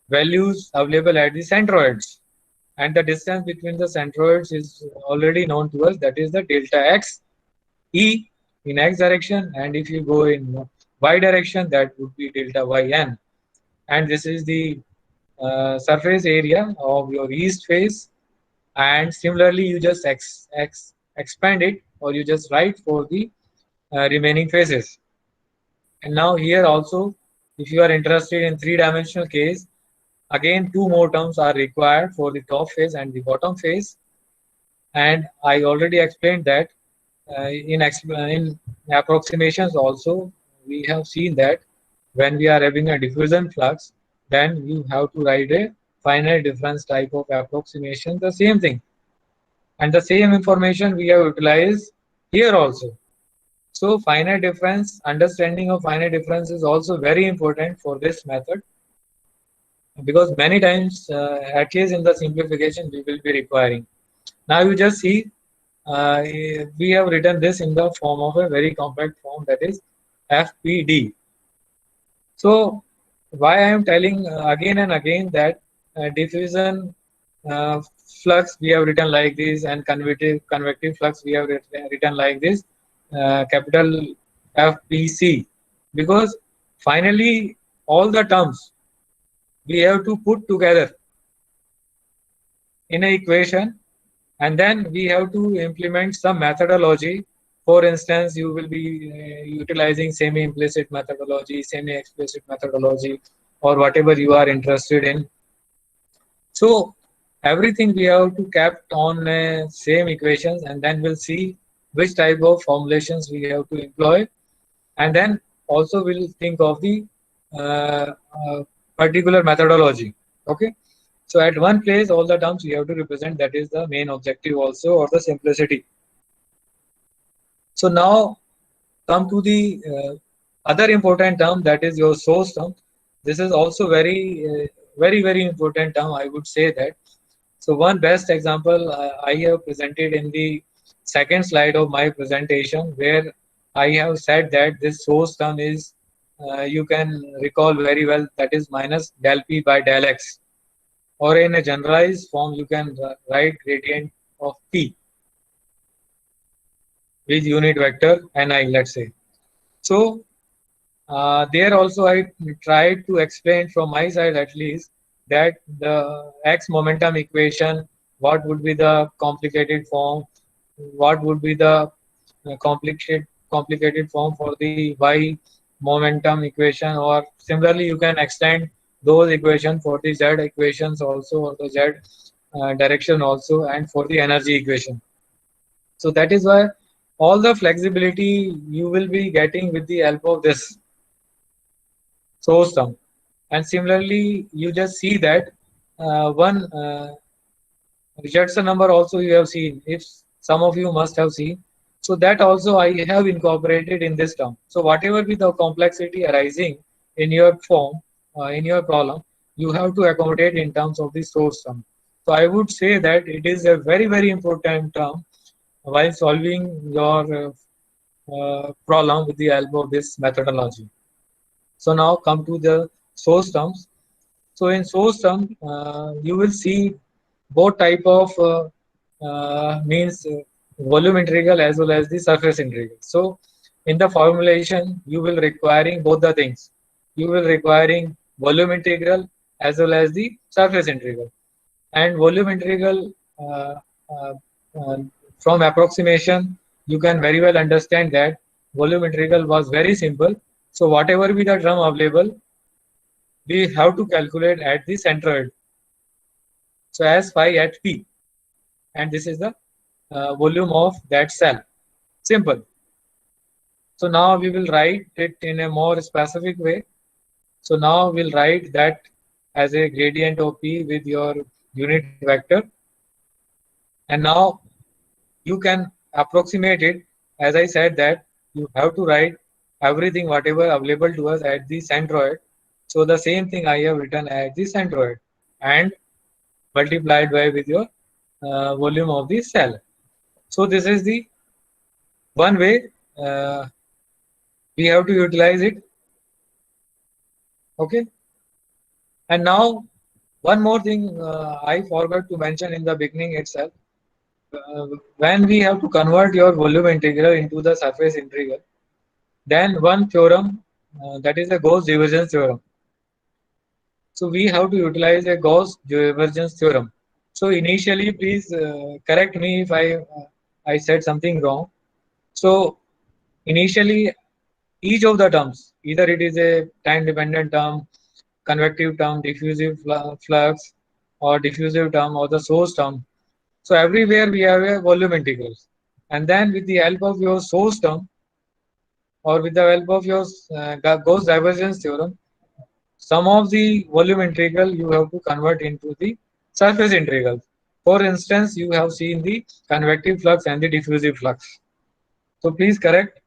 values available at the centroids, and the distance between the centroids is already known to us, that is the delta x e in x direction, and if you go in y direction, that would be delta yn. And this is the surface area of your east phase. And similarly you just expand it, or you just write for the remaining phases. And now here also, if you are interested in three-dimensional case, again 2 more terms are required for the top phase and the bottom phase. And I already explained that in approximations also, we have seen that when we are having a diffusion flux, then you have to write a finite difference type of approximation, the same thing. And the same information we have utilized here also. So finite difference, understanding of finite difference is also very important for this method, because many times, at least in the simplification, we will be requiring. Now you just see, we have written this in the form of a very compact form, that is FPD. So why I am telling again and again that diffusion uh, flux we have written like this, and convective flux we have written like this, capital FPC, because finally all the terms we have to put together in an equation, and then we have to implement some methodology For instance, you will be utilizing semi-implicit methodology, semi-explicit methodology, or whatever you are interested in. So everything we have to kept on same equations, and then we'll see which type of formulations we have to employ, and then also we'll think of the uh, uh, particular methodology. Okay. So at one place, all the terms we have to represent. That is the main objective also, or the simplicity. So now come to the other important term, that is your source term. This is also very important term, I would say that. So one best example I have presented in the second slide of my presentation, where I have said that this source term is, you can recall very well, that is minus del p by del x, or in a generalized form you can write gradient of p with unit vector ni, let's say. So there also I tried to explain from my side at least that the x momentum equation, what would be the complicated form, what would be the complicated form for the y momentum equation, or similarly you can extend those equations for the z equations also, or the z direction also, and for the energy equation. So that is why all the flexibility you will be getting with the help of this source term. And similarly, you just see that one Richardson number also you have seen, if some of you must have seen. So that also I have incorporated in this term. So whatever be the complexity arising in your form, in your problem, you have to accommodate in terms of the source term. So I would say that it is a very important term while solving your problem with the help of this methodology. So now come to the source terms. So in source term, you will see both type of means volume integral as well as the surface integral. So in the formulation, you will requiring both the things. You will requiring volume integral as well as the surface integral. And volume integral, uh, uh, uh, from approximation, you can very well understand that volume integral was very simple. So whatever be the term available, we have to calculate at the centroid. So as phi at p, and this is the volume of that cell. Simple. So now we will write it in a more specific way. So now we'll write that as a gradient of p with your unit vector. And now you can approximate it. As I said that you have to write everything whatever available to us at the centroid. So the same thing I have written at the centroid, and multiplied by with your volume of the cell. So this is the one way uh, we have to utilize it. Okay. And now one more thing I forgot to mention in the beginning itself. When we have to convert your volume integral into the surface integral, then one theorem, that is the Gauss divergence theorem. So we have to utilize a Gauss divergence theorem. So initially, please correct me if I said something wrong. So initially, each of the terms, either it is a time dependent term, convective term, diffusive flux, or diffusive term, or the source term. So everywhere we have a volume integral. And then with the help of your source term, or with the help of your Gauss divergence theorem, some of the volume integral you have to convert into the surface integral. For instance, you have seen the convective flux and the diffusive flux. So please correct.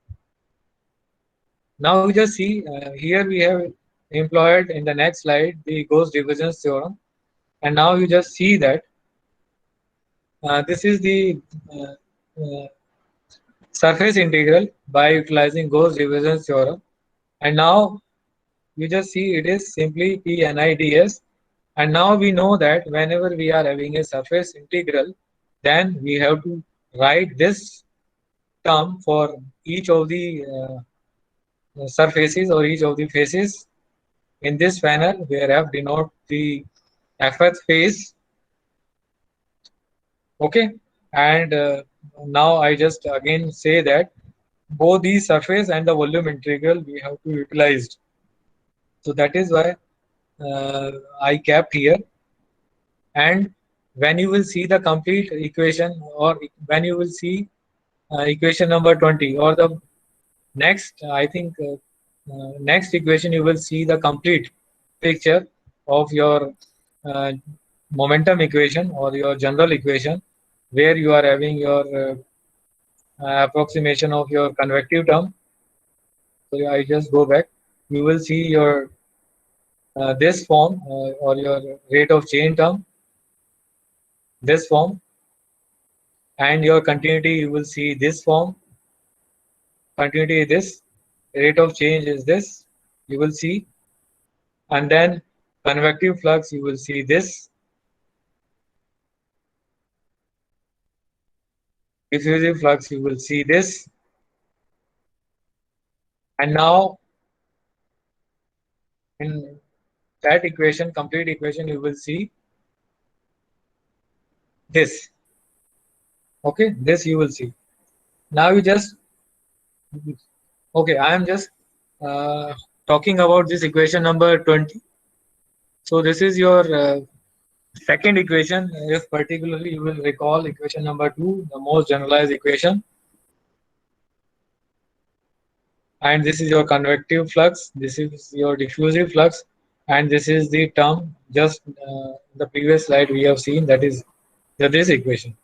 Now you just see here we have employed in the next slide the Gauss divergence theorem, and now you just see that this is the uh, uh, surface integral by utilizing Gauss divergence theorem, and now you just see it is simply P NIDS. And now we know that whenever we are having a surface integral, then we have to write this term for each of the surfaces or each of the faces in this manner, where f denote the fth phase. Okay. And now I just again say that both the surface and the volume integral we have to utilize. So that is why uh, I kept here. And when you will see the complete equation, or when you will see equation number 20, or the next, I think next equation, you will see the complete picture of your uh, momentum equation or your general equation, where you are having your approximation of your convective term. So I just go back. You will see your this form, or your rate of change term, this form, and your continuity, you will see this form. Continuity is this, rate of change is this, you will see. And then convective flux, you will see this. Diffusive flux, you will see this. And now in that equation, complete equation, you will see this. Okay, this you will see. Now you just, okay, I am just uh, talking about this equation number 20. So this is your second equation. If particularly you will recall equation number 2, the most generalized equation. And this is your convective flux, this is your diffusive flux, and this is the term just the previous slide we have seen, that is this equation.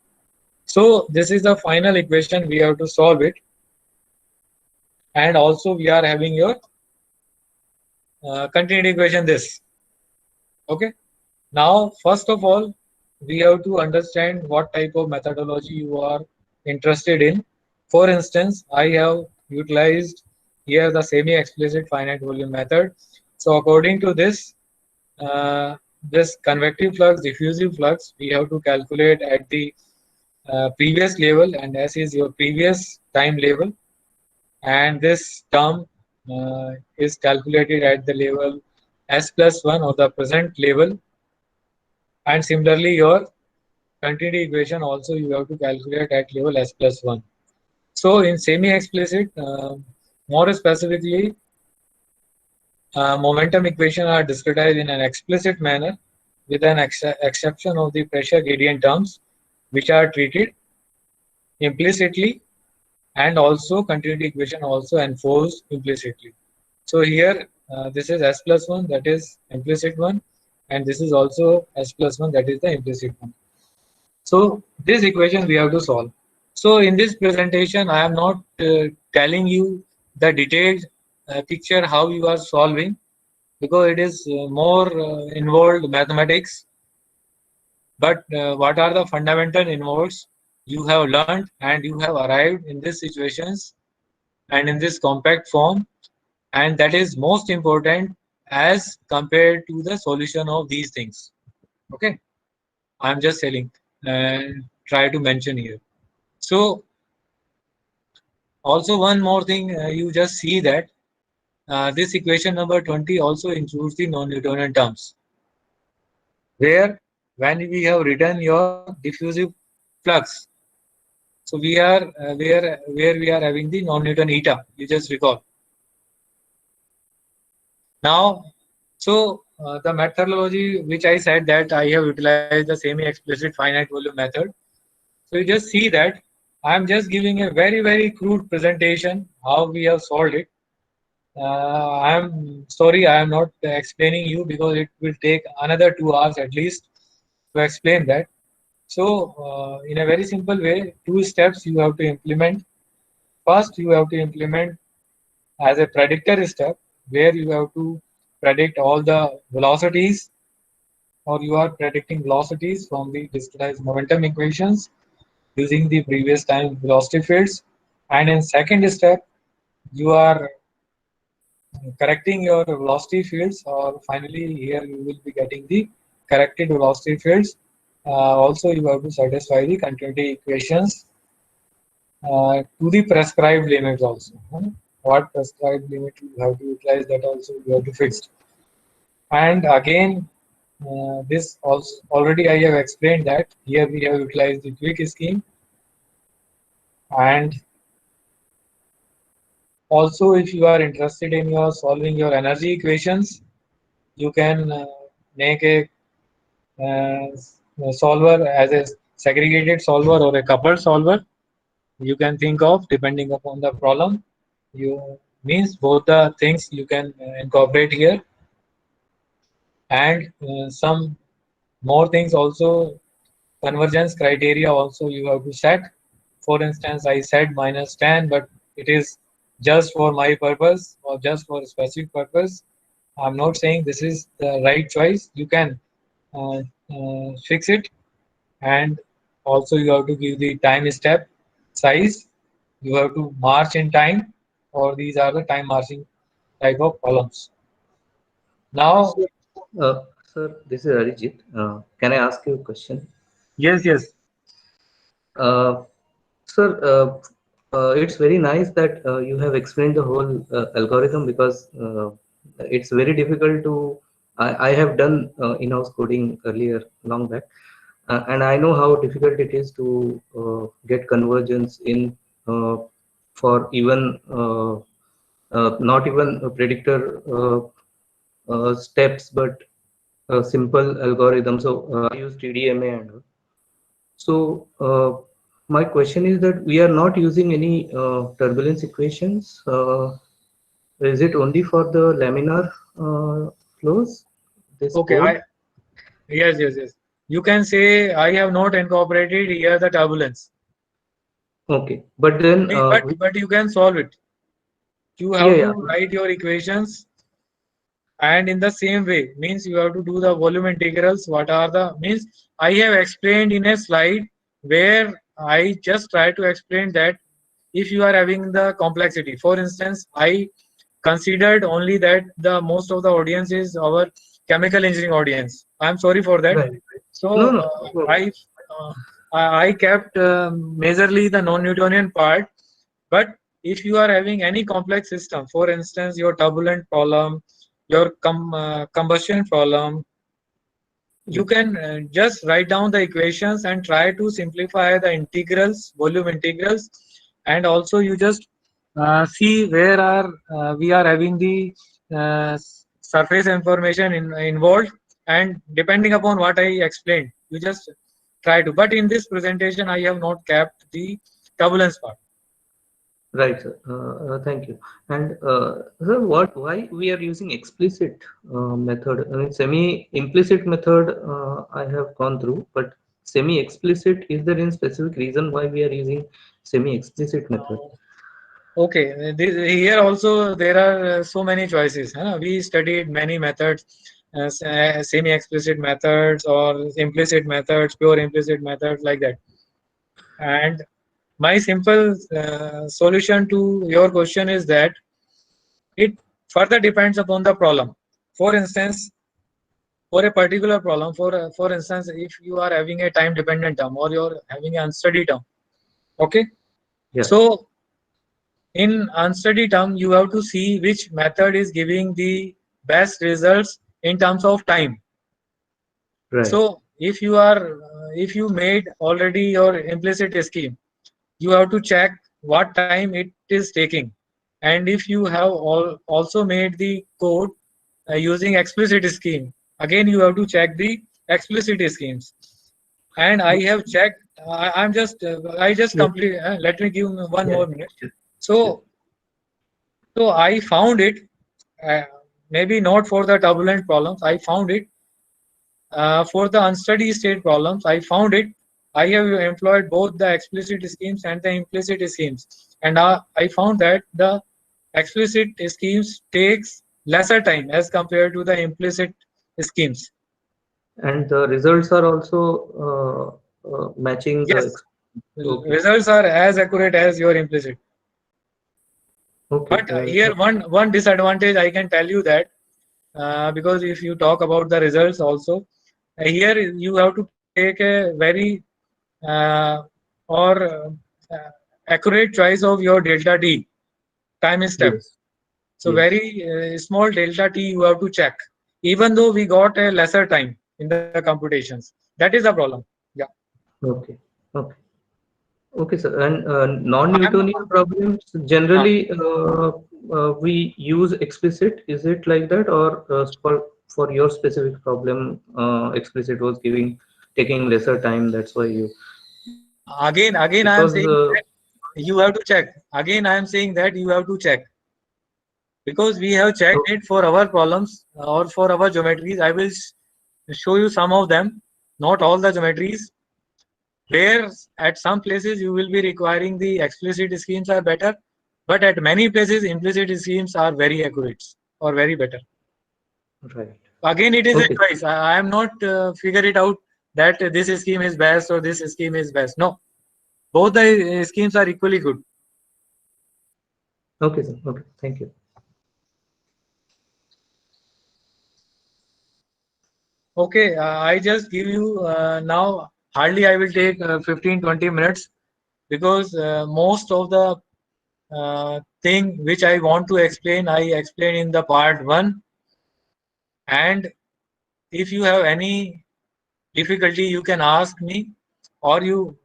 So this is the final equation, we have to solve it. And also we are having your continuity equation, this. Okay, now first of all, we have to understand what type of methodology you are interested in. For instance, I have utilized here the semi-explicit finite volume method. So according to this, uh, this convective flux, diffusive flux, we have to calculate at the previous level, and S is your previous time level, and this term is calculated at the level S plus 1, or the present level. And similarly, your continuity equation also you have to calculate at level S plus 1. So in semi-explicit, more specifically, momentum equation are discretized in an explicit manner, with an exception of the pressure gradient terms, which are treated implicitly, and also continuity equation also enforced implicitly. So here this is S plus 1, that is implicit one, and this is also S plus 1, that is the implicit one. So this equation we have to solve. So in this presentation, I am not telling you the detailed picture how you are solving, because it is more involved mathematics. But what are the fundamental involves you have learned, and you have arrived in these situations and in this compact form, and that is most important as compared to the solution of these things. Okay, I'm just telling and try to mention here. So also one more thing, you just see that this equation number 20 also includes the non-Newtonian terms, where when we have written your diffusive flux, so we are where we are having the non-Newton eta, you just recall. Now, so the methodology which I said that I have utilized the semi-explicit finite volume method. So you just see that I am just giving a very crude presentation how we have solved it. I am sorry, I am not explaining you, because it will take another 2 hours at least to explain that. So in a very simple way, two steps you have to implement. First, you have to implement as a predictor step, where you have to predict all the velocities, or you are predicting velocities from the discretized momentum equations using the previous time velocity fields. And in second step, you are correcting your velocity fields, or finally here you will be getting the corrected velocity fields. Also, you have to satisfy the continuity equations to the prescribed limits also. What prescribed limit you have to utilize, that also you have to fix. And again, this also already I have explained that here we have utilized the quick scheme, and Also, if you are interested in your solving your energy equations, you can make a solver as a segregated solver or a coupled solver. You can think of depending upon the problem. You means both the things you can incorporate here, and some more things also. Convergence criteria also you have to set. For instance, I said -10, but it is just for my purpose or just for a specific purpose. I'm not saying this is the right choice. You can uh, fix it, and also you have to give the time step size. You have to march in time, or these are the time marching type of columns. Now, So, sir, this is Arijit. Can I ask you a question? yes, yes. Uh, Sir, it's very nice that you have explained the whole algorithm because it's very difficult to. I have done in-house coding earlier, long back, and I know how difficult it is to get convergence in for even not even a predictor steps, but a simple algorithm. So I use TDMA and all. So my question is that we are not using any turbulence equations. Is it only for the laminar flows, this Okay, code? I yes, yes, yes. You can say I have not incorporated here the turbulence. Okay, but then But you can solve it. You yeah, have yeah, to write your equations, and in the same way means you have to do the volume integrals. What are the means I have explained in a slide where I just try to explain that if you are having the complexity. For instance, I considered only that the most of the audience is our chemical engineering audience. I'm sorry for that. right. So No, no, no problem. uh, I kept majorly the non-Newtonian part. But if you are having any complex system, for instance, your turbulent problem, your combustion problem, you Yes, can just write down the equations and try to simplify the integrals, volume integrals, and also you just see where are we are having the surface information involved, and depending upon what I explained, you just try to. But in this presentation, I have not kept the turbulence part. right, sir. Thank you. And sir, why we are using explicit method? I mean, semi-implicit method I have gone through, but semi-explicit, is there any specific reason why we are using semi-explicit method? Okay, here also there are so many choices. Huh? We studied many methods, semi-explicit methods or implicit methods, pure implicit methods like that. And my simple solution to your question is that it further depends upon the problem. For instance, for a particular problem, for instance, if you are having a time-dependent term or you're having an unsteady term, okay. Yeah, So in unsteady term, you have to see which method is giving the best results in terms of time. right. So if you made already your implicit scheme, you have to check what time it is taking. And if you have also made the code using explicit scheme, again you have to check the explicit schemes. And I have checked. I just Yes, complete. Let me give one yeah, more minute. sure, sure. So so I found it. Uh, Maybe not for the turbulent problems. I found it for the unsteady state problems. I found it. I have employed both the explicit schemes and the implicit schemes, and I found that the explicit schemes takes lesser time as compared to the implicit schemes. And the results are also matching the. Yes, Okay, results are as accurate as your implicit. okay. But here one disadvantage I can tell you that because if you talk about the results also, here you have to take a very uh, or accurate choice of your delta t time step. Yes, So yes. very small delta t you have to check, even though we got a lesser time in the computations. That is the problem. Yeah. Okay, okay. Okay, sir. And I'm non-Newtonian problems not. generally we use explicit. Is it like that, or for your specific problem, explicit was giving taking lesser time? That's why you Again, I am because saying that you have to check. Again, I am saying that you have to check because we have checked it for our problems or for our geometries. I will show you some of them, not all the geometries, where at some places you will be requiring the explicit schemes are better, but at many places implicit schemes are very accurate or very better. right. Again, it is a Okay. choice. I am not figure it out that this scheme is best or this scheme is best. No, both the schemes are equally good. Okay, sir. Okay. Thank you. Okay, I just give you now. Hardly I will take 15-20 minutes because most of the thing which I want to explain, I explain in the part one. And if you have any difficulty, you can ask me, or you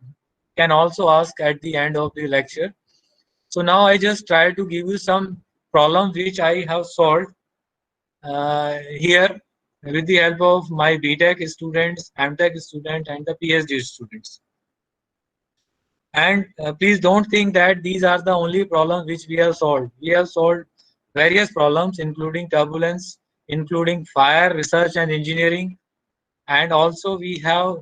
can also ask at the end of the lecture. So now I just try to give you some problems which I have solved here with the help of my BTech students, MTech students, and the PhD students. And please don't think that these are the only problems which we have solved. We have solved various problems, including turbulence, including fire research and engineering, and also we have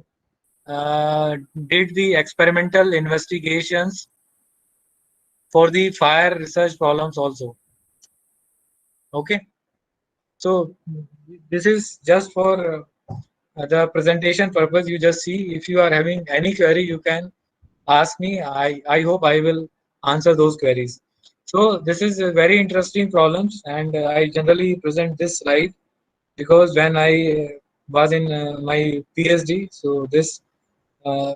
did the experimental investigations for the fire research problems also. Okay, so this is just for the presentation purpose. You just see if you are having any query, you can ask me. I hope I will answer those queries. So this is a very interesting problems, and I generally present this slide because when I was in my PhD, so this uh,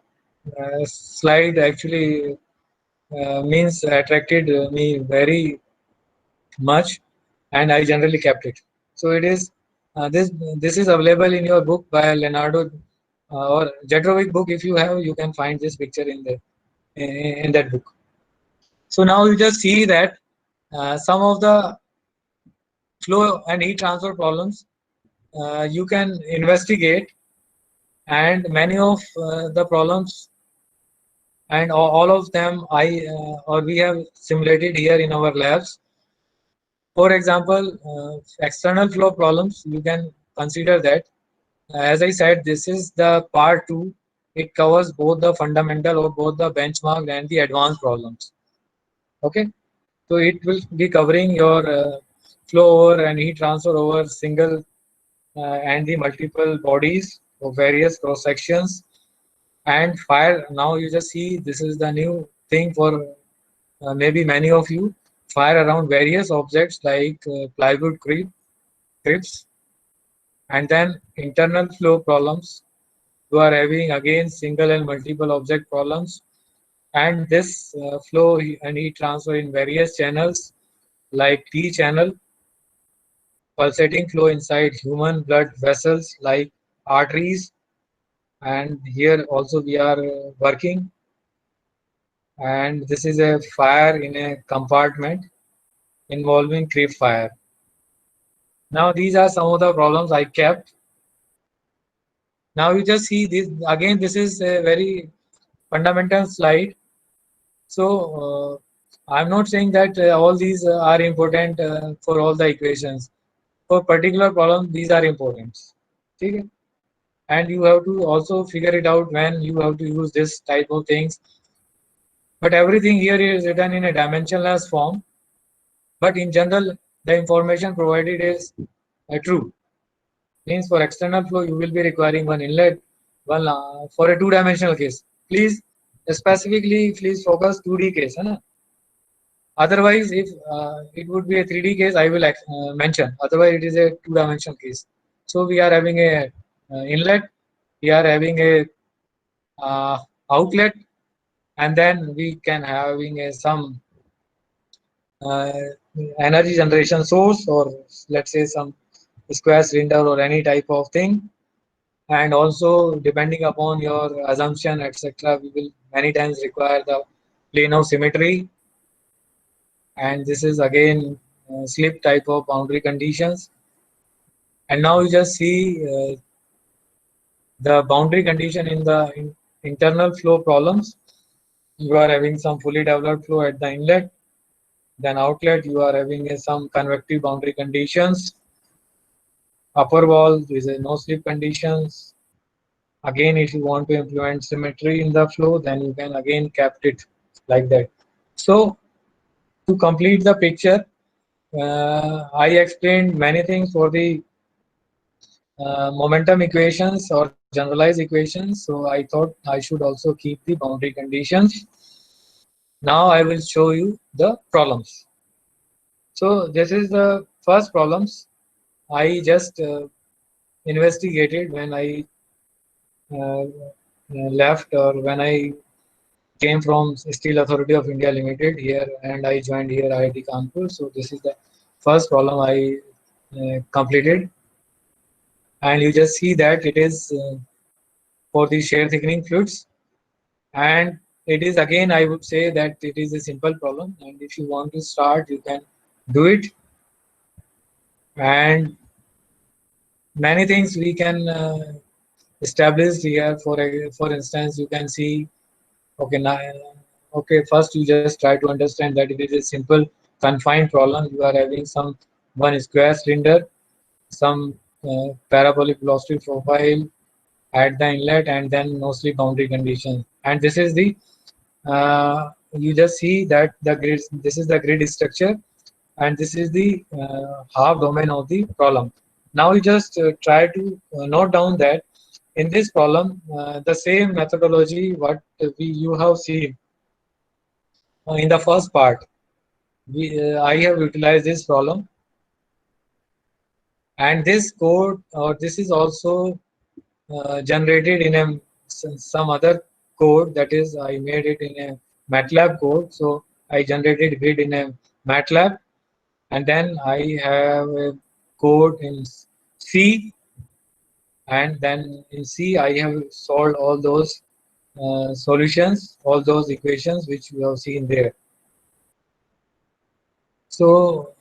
slide actually means attracted me very much, and I generally kept it. So it is this is available in your book by Leonardo or Jedrovic book. If you have, you can find this picture in the in that book. So now you just see that some of the flow and heat transfer problems you can investigate, and many of the problems and all of them I or we have simulated here in our labs. For example, external flow problems, you can consider that. As I said, this is the part two. It covers both the fundamental or both the benchmark and the advanced problems. Okay, so it will be covering your flow over and heat transfer over single and the multiple bodies of various cross sections and fire. Now you just see this is the new thing for maybe many of you. Fire around various objects like plywood crypts, and then internal flow problems. You are having again single and multiple object problems, and this flow and heat transfer in various channels like T channel, pulsating flow inside human blood vessels like arteries, and here also we are working, and this is a fire in a compartment involving creep fire. Now these are some of the problems I kept. Now you just see this again, this is a very fundamental slide. So I'm not saying that all these are important for all the equations. For particular problem, these are important. Okay? And you have to also figure it out when you have to use this type of things. But everything here is written in a dimensionless form. But in general, the information provided is true. Means for external flow, you will be requiring one inlet, one for a two-dimensional case. Please specifically, please focus 2D case. Hai na? Otherwise, if it would be a 3D case, I will mention. Otherwise, it is a two-dimensional case. So we are having a inlet, we are having a uh, outlet, and then we can having a some uh, energy generation source, or let's say some square cylinder or any type of thing. And also depending upon your assumption, etc., we will many times require the planar symmetry, and this is again slip type of boundary conditions. And now you just see the boundary condition in the internal flow problems. You are having some fully developed flow at the inlet, then outlet you are having some convective boundary conditions. Upper wall is a no slip conditions. Again, if you want to implement symmetry in the flow, then you can again cap it like that. So to complete the picture, I explained many things for the momentum equations or generalized equations. So I thought I should also keep the boundary conditions. Now I will show you the problems. So this is the first problems I just investigated when I left, or when I came from Steel Authority of India Limited here, and I joined here IIT Kanpur. So this is the first problem I completed, and you just see that it is for the shear thickening fluids, and it is again I would say that it is a simple problem, and if you want to start you can do it. And many things we can establish here. For instance, you can see, okay, now, okay, first you just try to understand that it is a simple confined problem. You are having some one square cylinder, some parabolic velocity profile at the inlet, and then no slip boundary condition. And this is the you just see that the grid. This is the grid structure, and this is the half domain of the problem. Now you just try to note down that in this problem, the same methodology what you have seen in the first part. I have utilized this problem, and this code, or this is also generated in some other code, that is I made it in a MATLAB code. So I generated grid in a MATLAB, and then I have a code in C, and then in C I have solved all those solutions, all those equations which you have seen there. So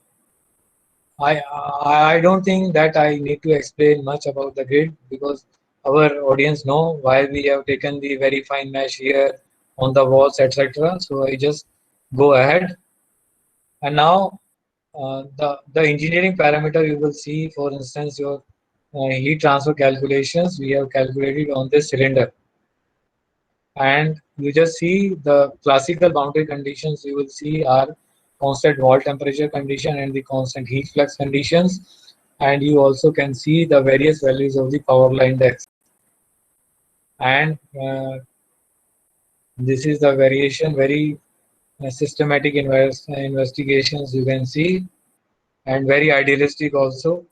I don't think that I need to explain much about the grid, because our audience know why we have taken the very fine mesh here on the walls, etc. So I just go ahead, and now the engineering parameter you will see, for instance, your heat transfer calculations we have calculated on this cylinder, and you just see the classical boundary conditions you will see are constant wall temperature condition and the constant heat flux conditions, and you also can see the various values of the power law index, and this is the variation, very systematic investigations you can see, and very idealistic also.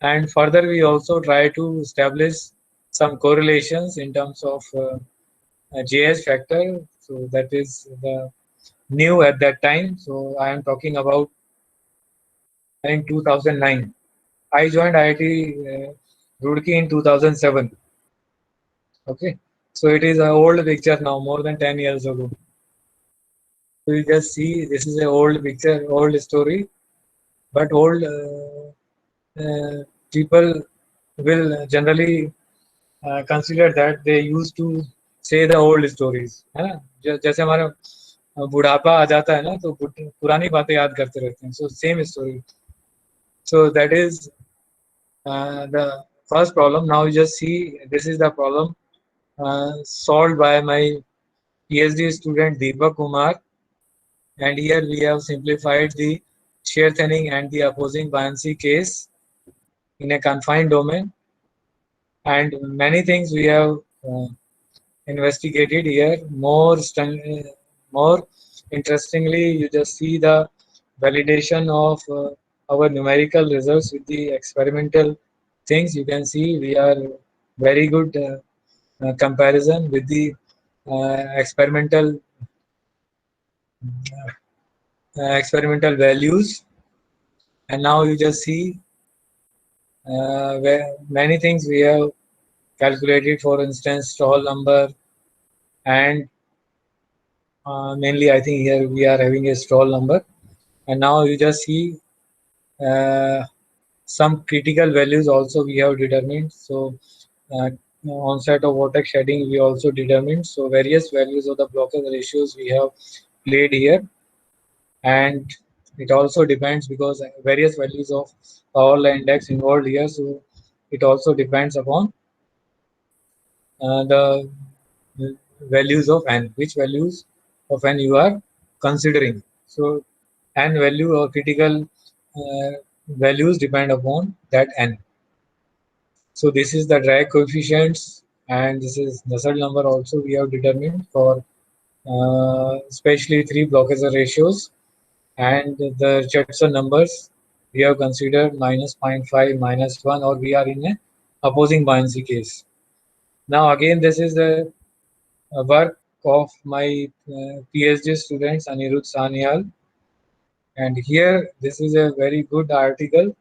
And further we also try to establish some correlations in terms of JS factor. So that is the new at that time. So I am talking about in 2009. I joined IIT Roorkee in 2007. Okay, so it is an old picture now, more than 10 years ago. So you just see this is an old picture, old story, but old people will generally consider that they used to say the old stories, है ना? जैसे हमारा बुढ़ापा आ जाता है ना, तो पुरानी बातें याद करते रहते हैं. So same story. So that is the first problem. Now you just see this is the problem solved by my PhD student Deepak Kumar, and here we have simplified the shear thinning and the opposing buoyancy case in a confined domain, and many things we have investigated here. More interestingly, you just see the validation of our numerical results with the experimental things. You can see we are very good comparison with the experimental values. And now you just see where many things we have calculated, for instance, stall number and Mainly, I think here we are having a stall number, and now you just see uh, some critical values also we have determined. So uh, onset of vortex shedding we also determined. So various values of the blockage ratios we have played here, and it also depends because various values of power law index involved here. So it also depends upon the values of n, which values of n you are considering. So n value or critical uh, values depend upon that n. So this is the drag coefficients, and this is Nusselt number also we have determined for especially three blockage ratios, and the Richardson numbers we have considered minus zero point 0.5, minus 1, or we are in a opposing buoyancy case. Now again, this is a work of my PhD students Anirudh Sanyal, and here this is a very good article,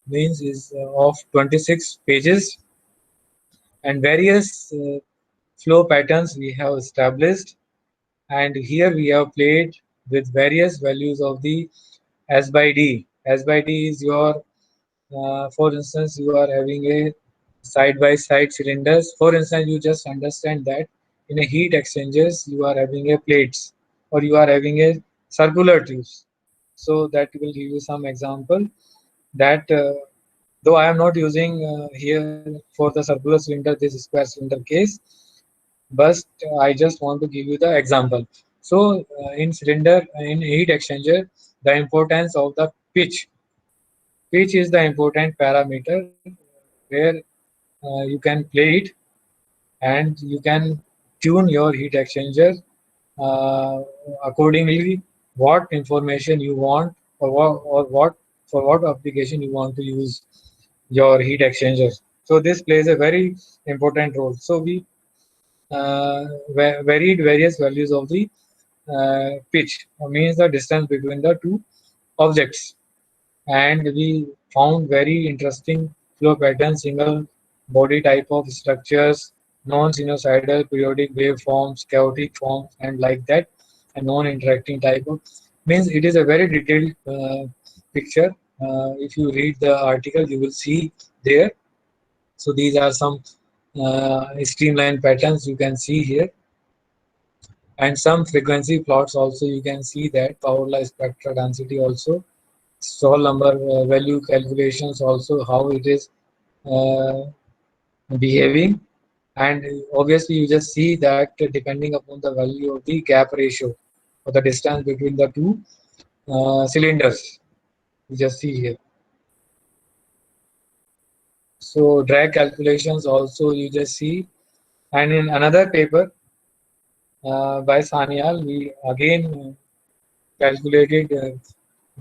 means is of 26 pages, and various flow patterns we have established, and here we have played with various values of the S by D. S by D is your, for instance, you are having a side by side cylinders. For instance, you just understand that in a heat exchangers you are having a plates, or you are having a circular tubes. So that will give you some example that though I am not using here for the circular cylinder this square cylinder case, but I just want to give you the example. So in cylinder, in heat exchanger, the importance of the pitch is the important parameter where you can play it, and you can tune your heat exchanger uh, accordingly what information you want, or what for what application you want to use your heat exchanger. So this plays a very important role. So we varied various values of the pitch, means the distance between the two objects, and we found very interesting flow patterns, single body type of structures, non-sinusoidal periodic waveforms, chaotic forms, and like that, and non-interacting type of, means it is a very detailed picture. If you read the article, you will see there. So these are some streamline patterns you can see here, and some frequency plots also you can see that power law spectral density also, Stall number value calculations also how it is uh, behaving, and obviously you just see that depending upon the value of the gap ratio or the distance between the two cylinders, you just see here. So drag calculations also you just see, and in another paper by Sanyal we again calculated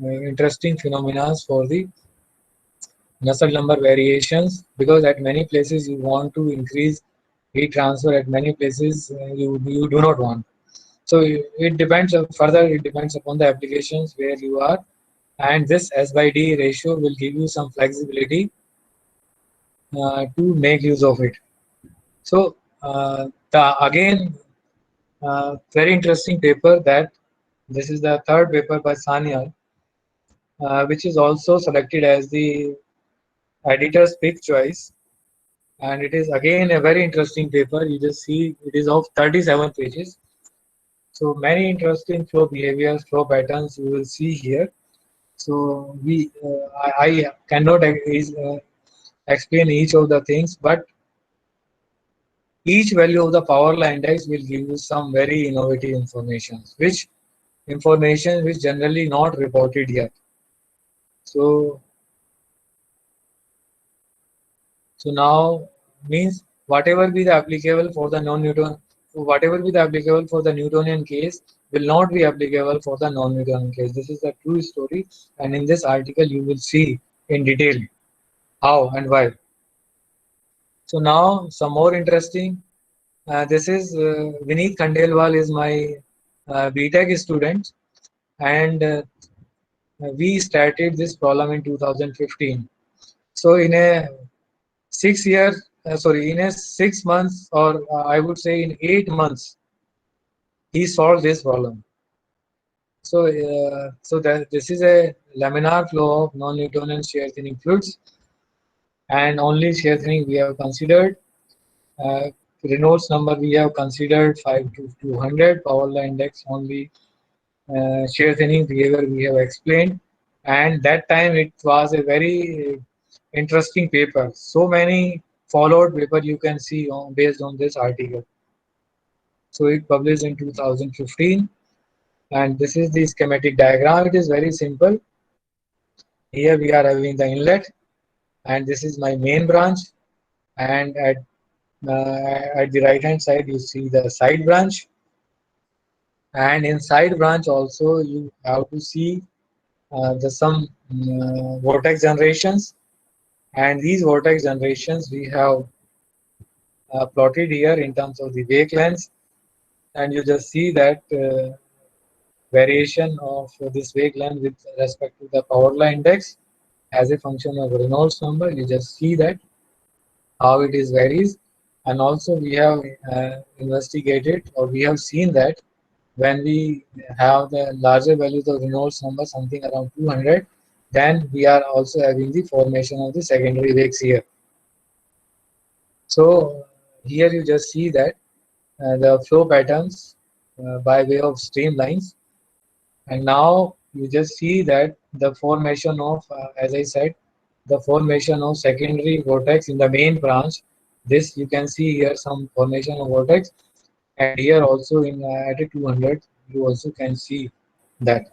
interesting phenomena for the Nusselt number variations, because at many places you want to increase heat transfer, at many places you do not want. So it depends further, it depends upon the applications where you are, and this S by D ratio will give you some flexibility to make use of it. So the again very interesting paper, that this is the third paper by Sanyal, which is also selected as the editor's pick choice, and it is again a very interesting paper. You just see it is of 37 pages. So many interesting flow behaviors, flow patterns you will see here. So I cannot explain each of the things, but each value of the power law index will give you some very innovative information which generally not reported yet. So So now means whatever be the applicable for the non-Newton, whatever be the applicable for the Newtonian case will not be applicable for the non-Newtonian case. This is a true story, and in this article you will see in detail how and why. So now some more interesting. This is Vineet Khandelwal is my BTech student, and we started this problem in 2015. So in a 6 years, sorry, in a 6 months, or I would say in 8 months, he solved this problem. So that this is a laminar flow of non-Newtonian shear thinning fluids, and only shear thinning we have considered. Uh, Reynolds number we have considered 5 to 200. Power law index only. Shear thinning behavior we have explained, and that time it was a very interesting paper. So many followed paper you can see based on this article. So it published in 2015, and this is the schematic diagram. It is very simple. Here we are having the inlet, and this is my main branch, and at the right hand side you see the side branch, and in side branch also you have to see the some vortex generations, and these vortex generations we have plotted here in terms of the wake lengths, and you just see that variation of this wake length with respect to the power law index as a function of Reynolds number. You just see that how it is varies, and also we have investigated, or we have seen that when we have the larger values of Reynolds number, something around 200, then we are also having the formation of the secondary wakes here. So here you just see that the flow patterns by way of streamlines, and now you just see that the formation of, as I said, the formation of secondary vortex in the main branch. This you can see here some formation of vortex, and here also in at a 200 you also can see that.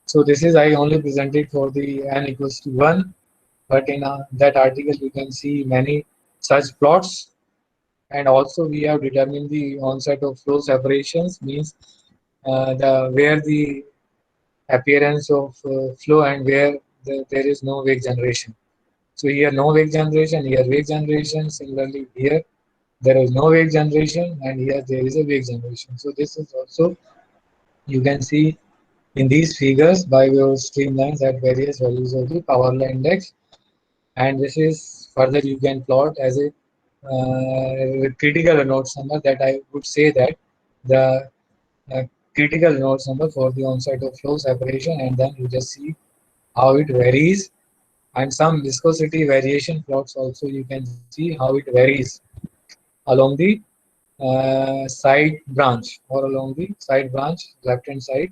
So this is I only presented for the n equals to 1, but in that article you can see many such plots, and also we have determined the onset of flow separations, means the where the appearance of flow and where there is no wake generation. So here no wake generation, here wake generation. Similarly here there is no wake generation, and here there is a wake generation. So this is also you can see in these figures by way of streamlines at various values of the power law index, and this is further you can plot as a critical Reynolds number, that I would say that the uh, critical Reynolds number for the onset of flow separation, and then you just see how it varies, and some viscosity variation plots also you can see how it varies along the side branch, or along the side branch, left hand side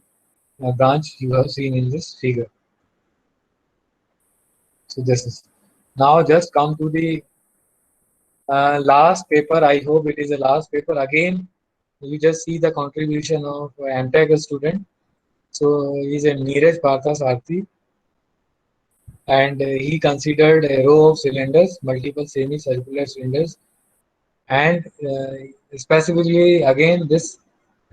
branch you have seen in this figure. So this is now just come to the last paper. I hope it is the last paper. Again, you just see the contribution of MTech student. So he's a Neeraj Parthasarthi, and he considered a row of cylinders, multiple semicircular cylinders, and specifically again this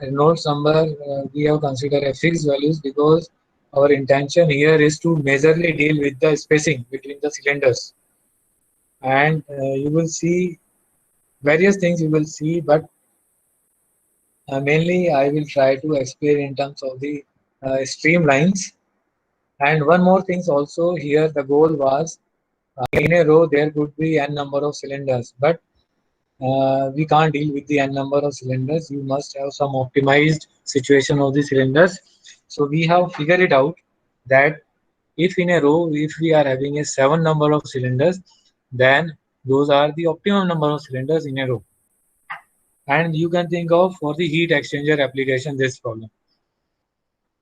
Reynolds number we have considered a fixed values, because our intention here is to majorly deal with the spacing between the cylinders, and you will see various things you will see, but mainly I will try to explain in terms of the streamlines. And one more things also here, the goal was in a row there could be n number of cylinders, but we can't deal with the n number of cylinders. You must have some optimized situation of the cylinders. So we have figured it out that if in a row, if we are having a 7 number of cylinders, then those are the optimum number of cylinders in a row. And you can think of for the heat exchanger application this problem.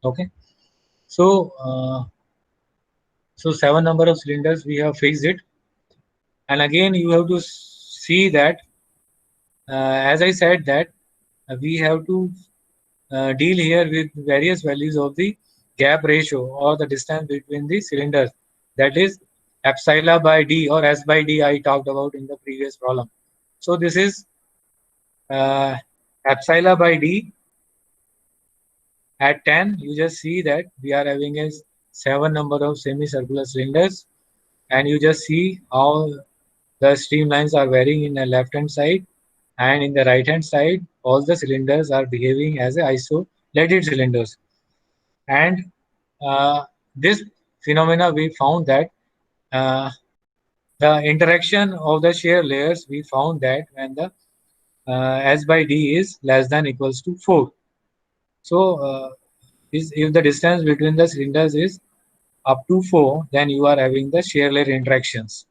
Okay. So, so 7 number of cylinders, we have fixed it. And again, you have to see that, as I said, that we have to deal here with various values of the gap ratio, or the distance between the cylinders. That is epsilon by d, or s by d, I talked about in the previous problem. So this is uh, epsilon by d at 10. You just see that we are having a 7 number of semicircular cylinders, and you just see how the streamlines are varying in the left hand side, and in the right hand side all the cylinders are behaving as a isolated cylinders. And this phenomena we found that uh, the interaction of the shear layers, we found that when the S by D is less than equals to 4. So if the distance between the cylinders is up to 4, then you are having the shear layer interactions.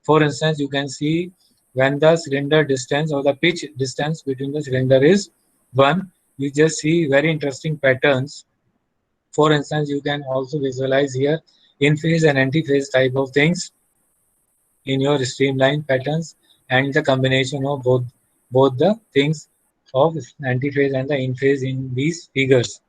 For instance, you can see when the cylinder distance or the pitch distance between the cylinder is 1, you just see very interesting patterns. For instance, you can also visualize here in phase and anti-phase type of things in your streamline patterns, and the combination of both the things of anti-phase and the in phase in these figures.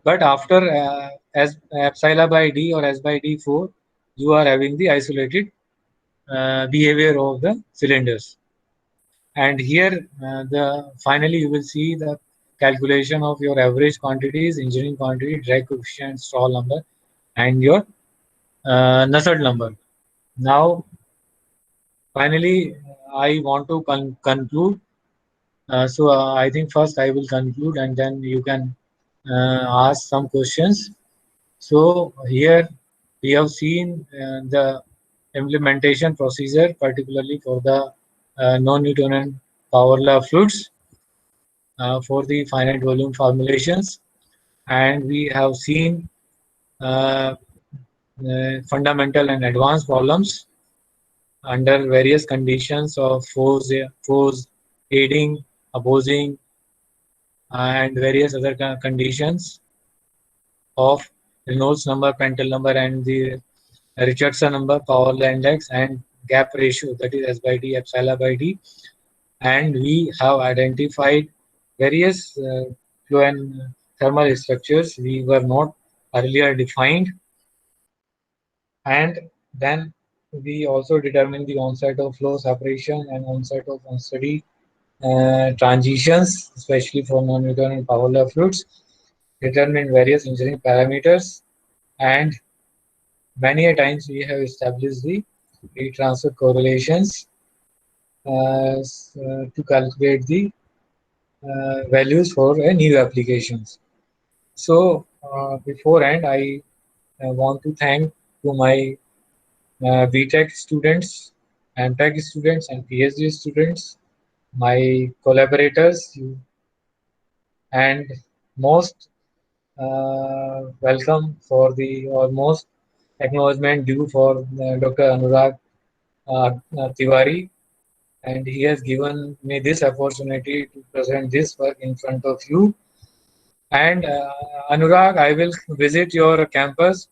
But after as epsilon by d or s by d4, you are having the isolated behavior of the cylinders. And here the finally you will see the calculation of your average quantities, engineering quantity, drag coefficient, stall number, and your Nusselt number. Now finally I want to conclude. So I think first I will conclude and then you can ask some questions. So here we have seen the implementation procedure, particularly for the non-Newtonian power law fluids for the finite volume formulations, and we have seen uh, fundamental and advanced problems under various conditions of force, aiding, opposing, and various other conditions of Reynolds number, Prandtl number, and the Richardson number, power law index, and gap ratio, that is S by D, epsilon by D. And we have identified various flow and thermal structures we were not earlier defined. And then we also determine the onset of flow separation and onset of unsteady transitions, especially for non-Newtonian power law fluids, determine various engineering parameters, and many a times we have established the heat transfer correlations to calculate the values for new applications. So beforehand, I want to thank to my BTech students, MTech students, and PhD students, my collaborators, and most welcome for the almost acknowledgement due for Dr. Anurag Tiwari, and he has given me this opportunity to present this work in front of you. And Anurag, I will visit your campus,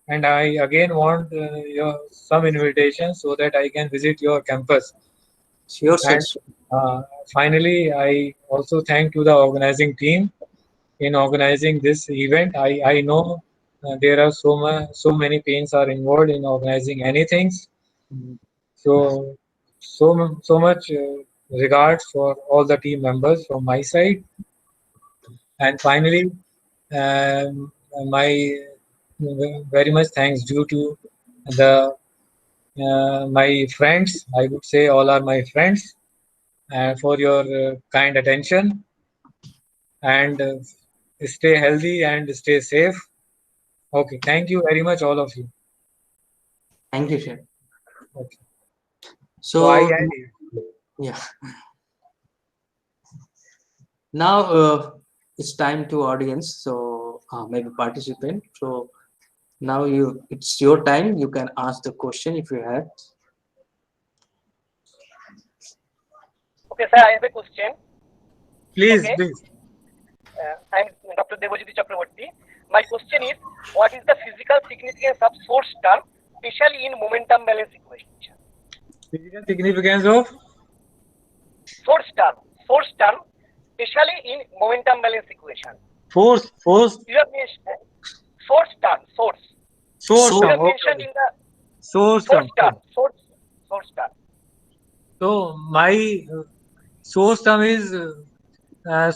and I again want your some invitation so that I can visit your campus. Sure, sir. And uh, finally, I also thank to the organizing team in organizing this event. I know there are so many pains are involved in organizing anything. So so much regards for all the team members from my side. And finally, my very much thanks due to the my friends. I would say all are my friends for your kind attention, and stay healthy and stay safe. Okay, thank you very much, all of you. Thank you, sir. Okay. So, I end here. yeah. Now it's time to audience. So maybe participant. So now it's your time. You can ask the question if you have. Okay, sir, I have a question. Please, Okay. please. I'm Dr. Debojyoti Chakraborty. My question is, what is the physical significance of source term, especially in momentum balance equation? Physical significance of Source term, especially in momentum balance equation. force. You have mentioned source term. Source You term. have Okay. mentioned in the Source source term. term. Source term. So my source term is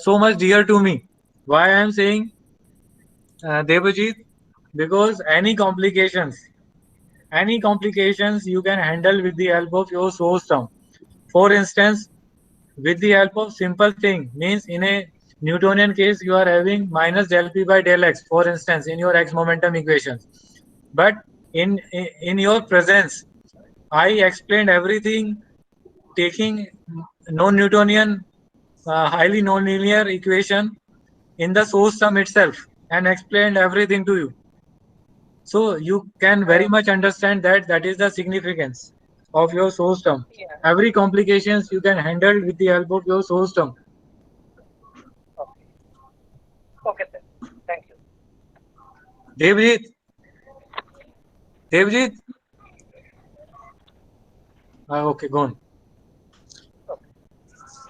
so much dear to me. Why I am saying Devajit? Because any complications you can handle with the help of your source term. For instance, with the help of simple thing, means in a Newtonian case you are having minus del p by del x, for instance, in your x momentum equations. But in your presence, I explained everything taking non-Newtonian, highly nonlinear equation in the source sum itself and explained everything to you. So you can very much understand that that is the significance of your source term. Yeah. Every complications you can handle with the help of your source term. Okay. Okay, sir. Thank you. Devjit, Devjit. Okay, go on.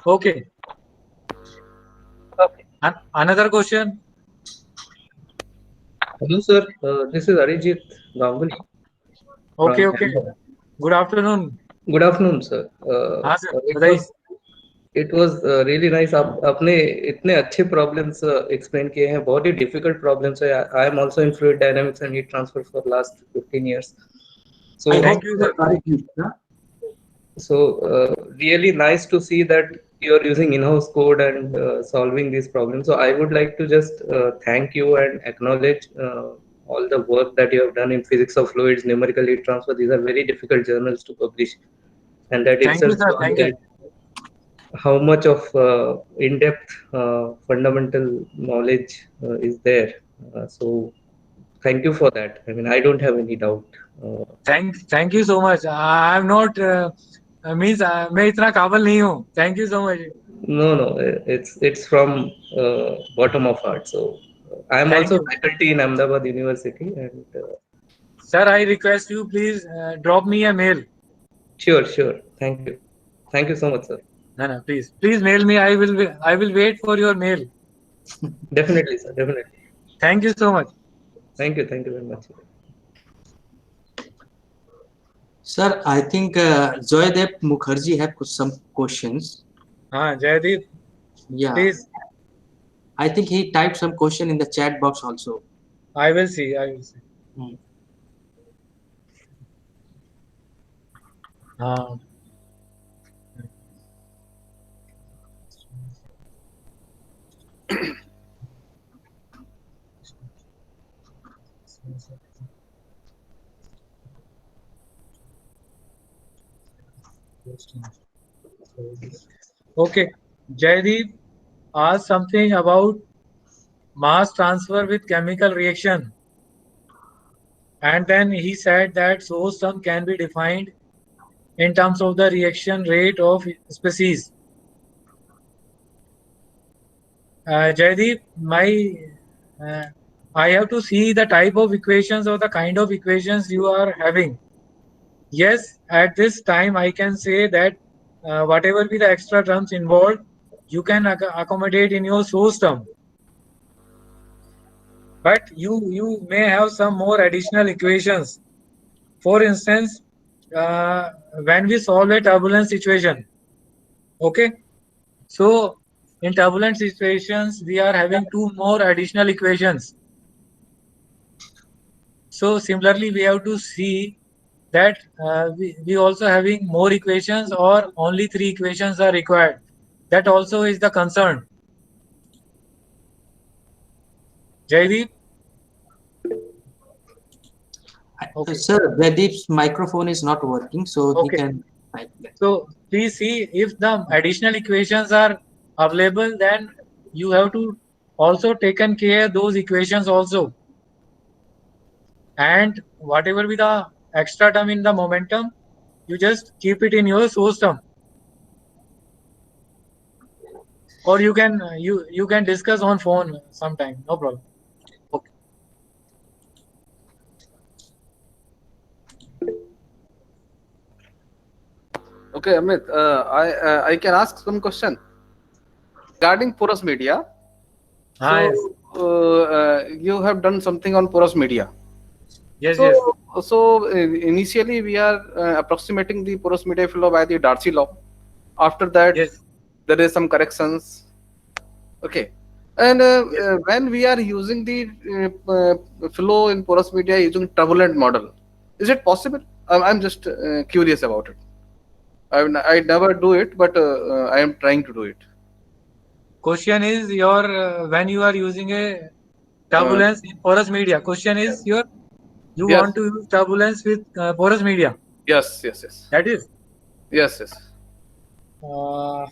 Okay. Okay. Another question. Hello, sir. This is Arijit Ganguly Okay, from okay. Ahmedabad. Good afternoon. Good afternoon, sir. हाँ sir, It बताइए. was really nice. आपने इतने अच्छे problems explain किए हैं. बहुत ही difficult problems है. I am also in fluid dynamics and heat transfer for last 15 years. So I Thank hope you, you sir. are correct, huh? really nice to see that you're using in-house code and solving these problems. So I would like to just thank you and acknowledge all the work that you have done in physics of fluids, numerical heat transfer. These are very difficult journals to publish, and that Thank you, itself sir. shows Thank you. that how much of in-depth fundamental knowledge is there. So thank you for that. I mean, I don't have any doubt. Thank you so much. I am not means मैं इतना काबिल नहीं हूँ. Thank you so much. No, it's from bottom of heart. So I am Thank also you. faculty in Ahmedabad University, and Sir, I request you please drop me a mail. sure. Thank you so much, sir. No, please mail me. I will wait for your mail. Definitely, sir. Definitely. Thank you so much. Thank you very much. Sir, I think Joydev Mukherjee have some questions. हाँ, Jaydeep, Yeah, please. I think he typed some question in the chat box also. I will see. I will see. Hmm. हाँ. Okay, Jaydeep asked something about mass transfer with chemical reaction, and then he said that source sum can be defined in terms of the reaction rate of species. Jaydeep, I have to see the type of equations or the kind of equations you are having. Yes, at this time I can say that whatever be the extra terms involved, you can accommodate in your source term. But you may have some more additional equations. For instance, when we solve a turbulence situation, okay, so in turbulent situations we are having two more additional equations. So similarly we have to see that we also having more equations or only 3 equations are required. That also is the concern. Jaydeep? Okay. Sir, Jaydeep's microphone is not working, so he Okay. can type that. So please see if the additional equations are available, then you have to also taken care those equations also. And whatever be the extra term in the momentum, you just keep it in your source term. Or you can discuss on phone sometime, no problem. Okay. Okay, Amit, I can ask some question regarding porous media. Ah, yes. So you have done something on porous media. Yes, So yes. initially we are approximating the porous media flow by the Darcy law. After that, Yes. there is some corrections. Okay, and Yes. when we are using the flow in porous media using turbulent model, is it possible? I'm just curious about it. I never do it, but I am trying to do it. Question is your when you are using a turbulence in porous media. Question is your you Yes. want to use turbulence with porous media. Yes. That is. Yes. Uh,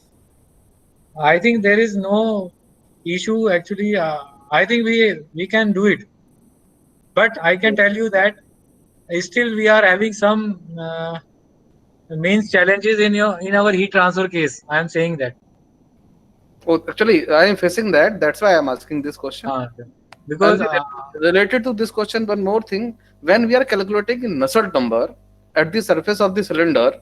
I think there is no issue actually. I think we can do it, but I can tell you that still we are having some main challenges in our heat transfer case. I am saying that. Oh, actually, I am facing that. That's why I'm asking this question. Because And related to this question, one more thing: when we are calculating Nusselt number at the surface of the cylinder,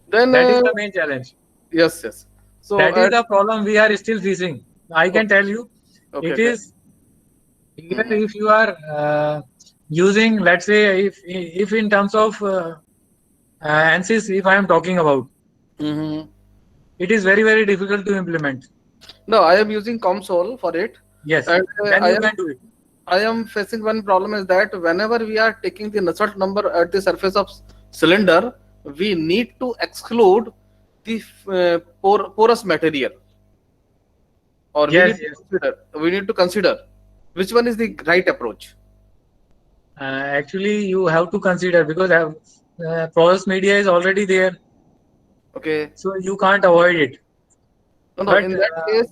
then that is the main challenge. yes, yes. So That is the problem we are still facing. I can Okay. tell you, Okay, it okay. is here if you are using, let's say, if in terms of ANSYS, if I am talking about, Mhm. it is very difficult to implement. No, I am using COMSOL for it, Yes, and then you can do it. I am facing one problem is that whenever we are taking the Nusselt number at the surface of cylinder, we need to exclude the porous material, or Yes, yes. we need to consider which one is the right approach. Actually, you have to consider because porous media is already there, Okay. so you can't avoid it. No, no. But In that case,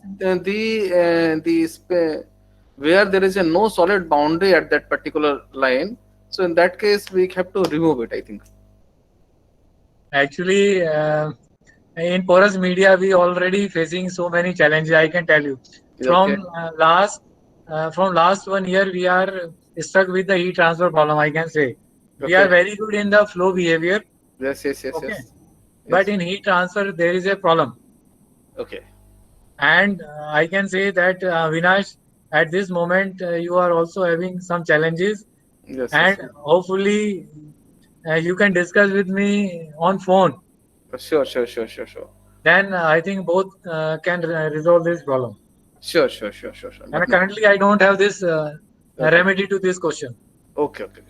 where there is a no solid boundary at that particular line, so in that case we have to remove it, I think. actually, in porous media, we already facing so many challenges. I can tell you. Okay. From last 1 year, we are stuck with the heat transfer problem. I can say we are Okay. very good in the flow behavior. Yes, yes, yes, Okay, yes. but Yes. in heat transfer there is a problem, Okay. and I can say that Vinash, at this moment you are also having some challenges, Yes, yes. and hopefully you can discuss with me on phone. Sure, sure, sure, sure, sure. Then I think both can resolve this problem. Sure, sure, sure, sure, sure. And Definitely. currently I don't have this Okay. remedy to this question. Okay, okay.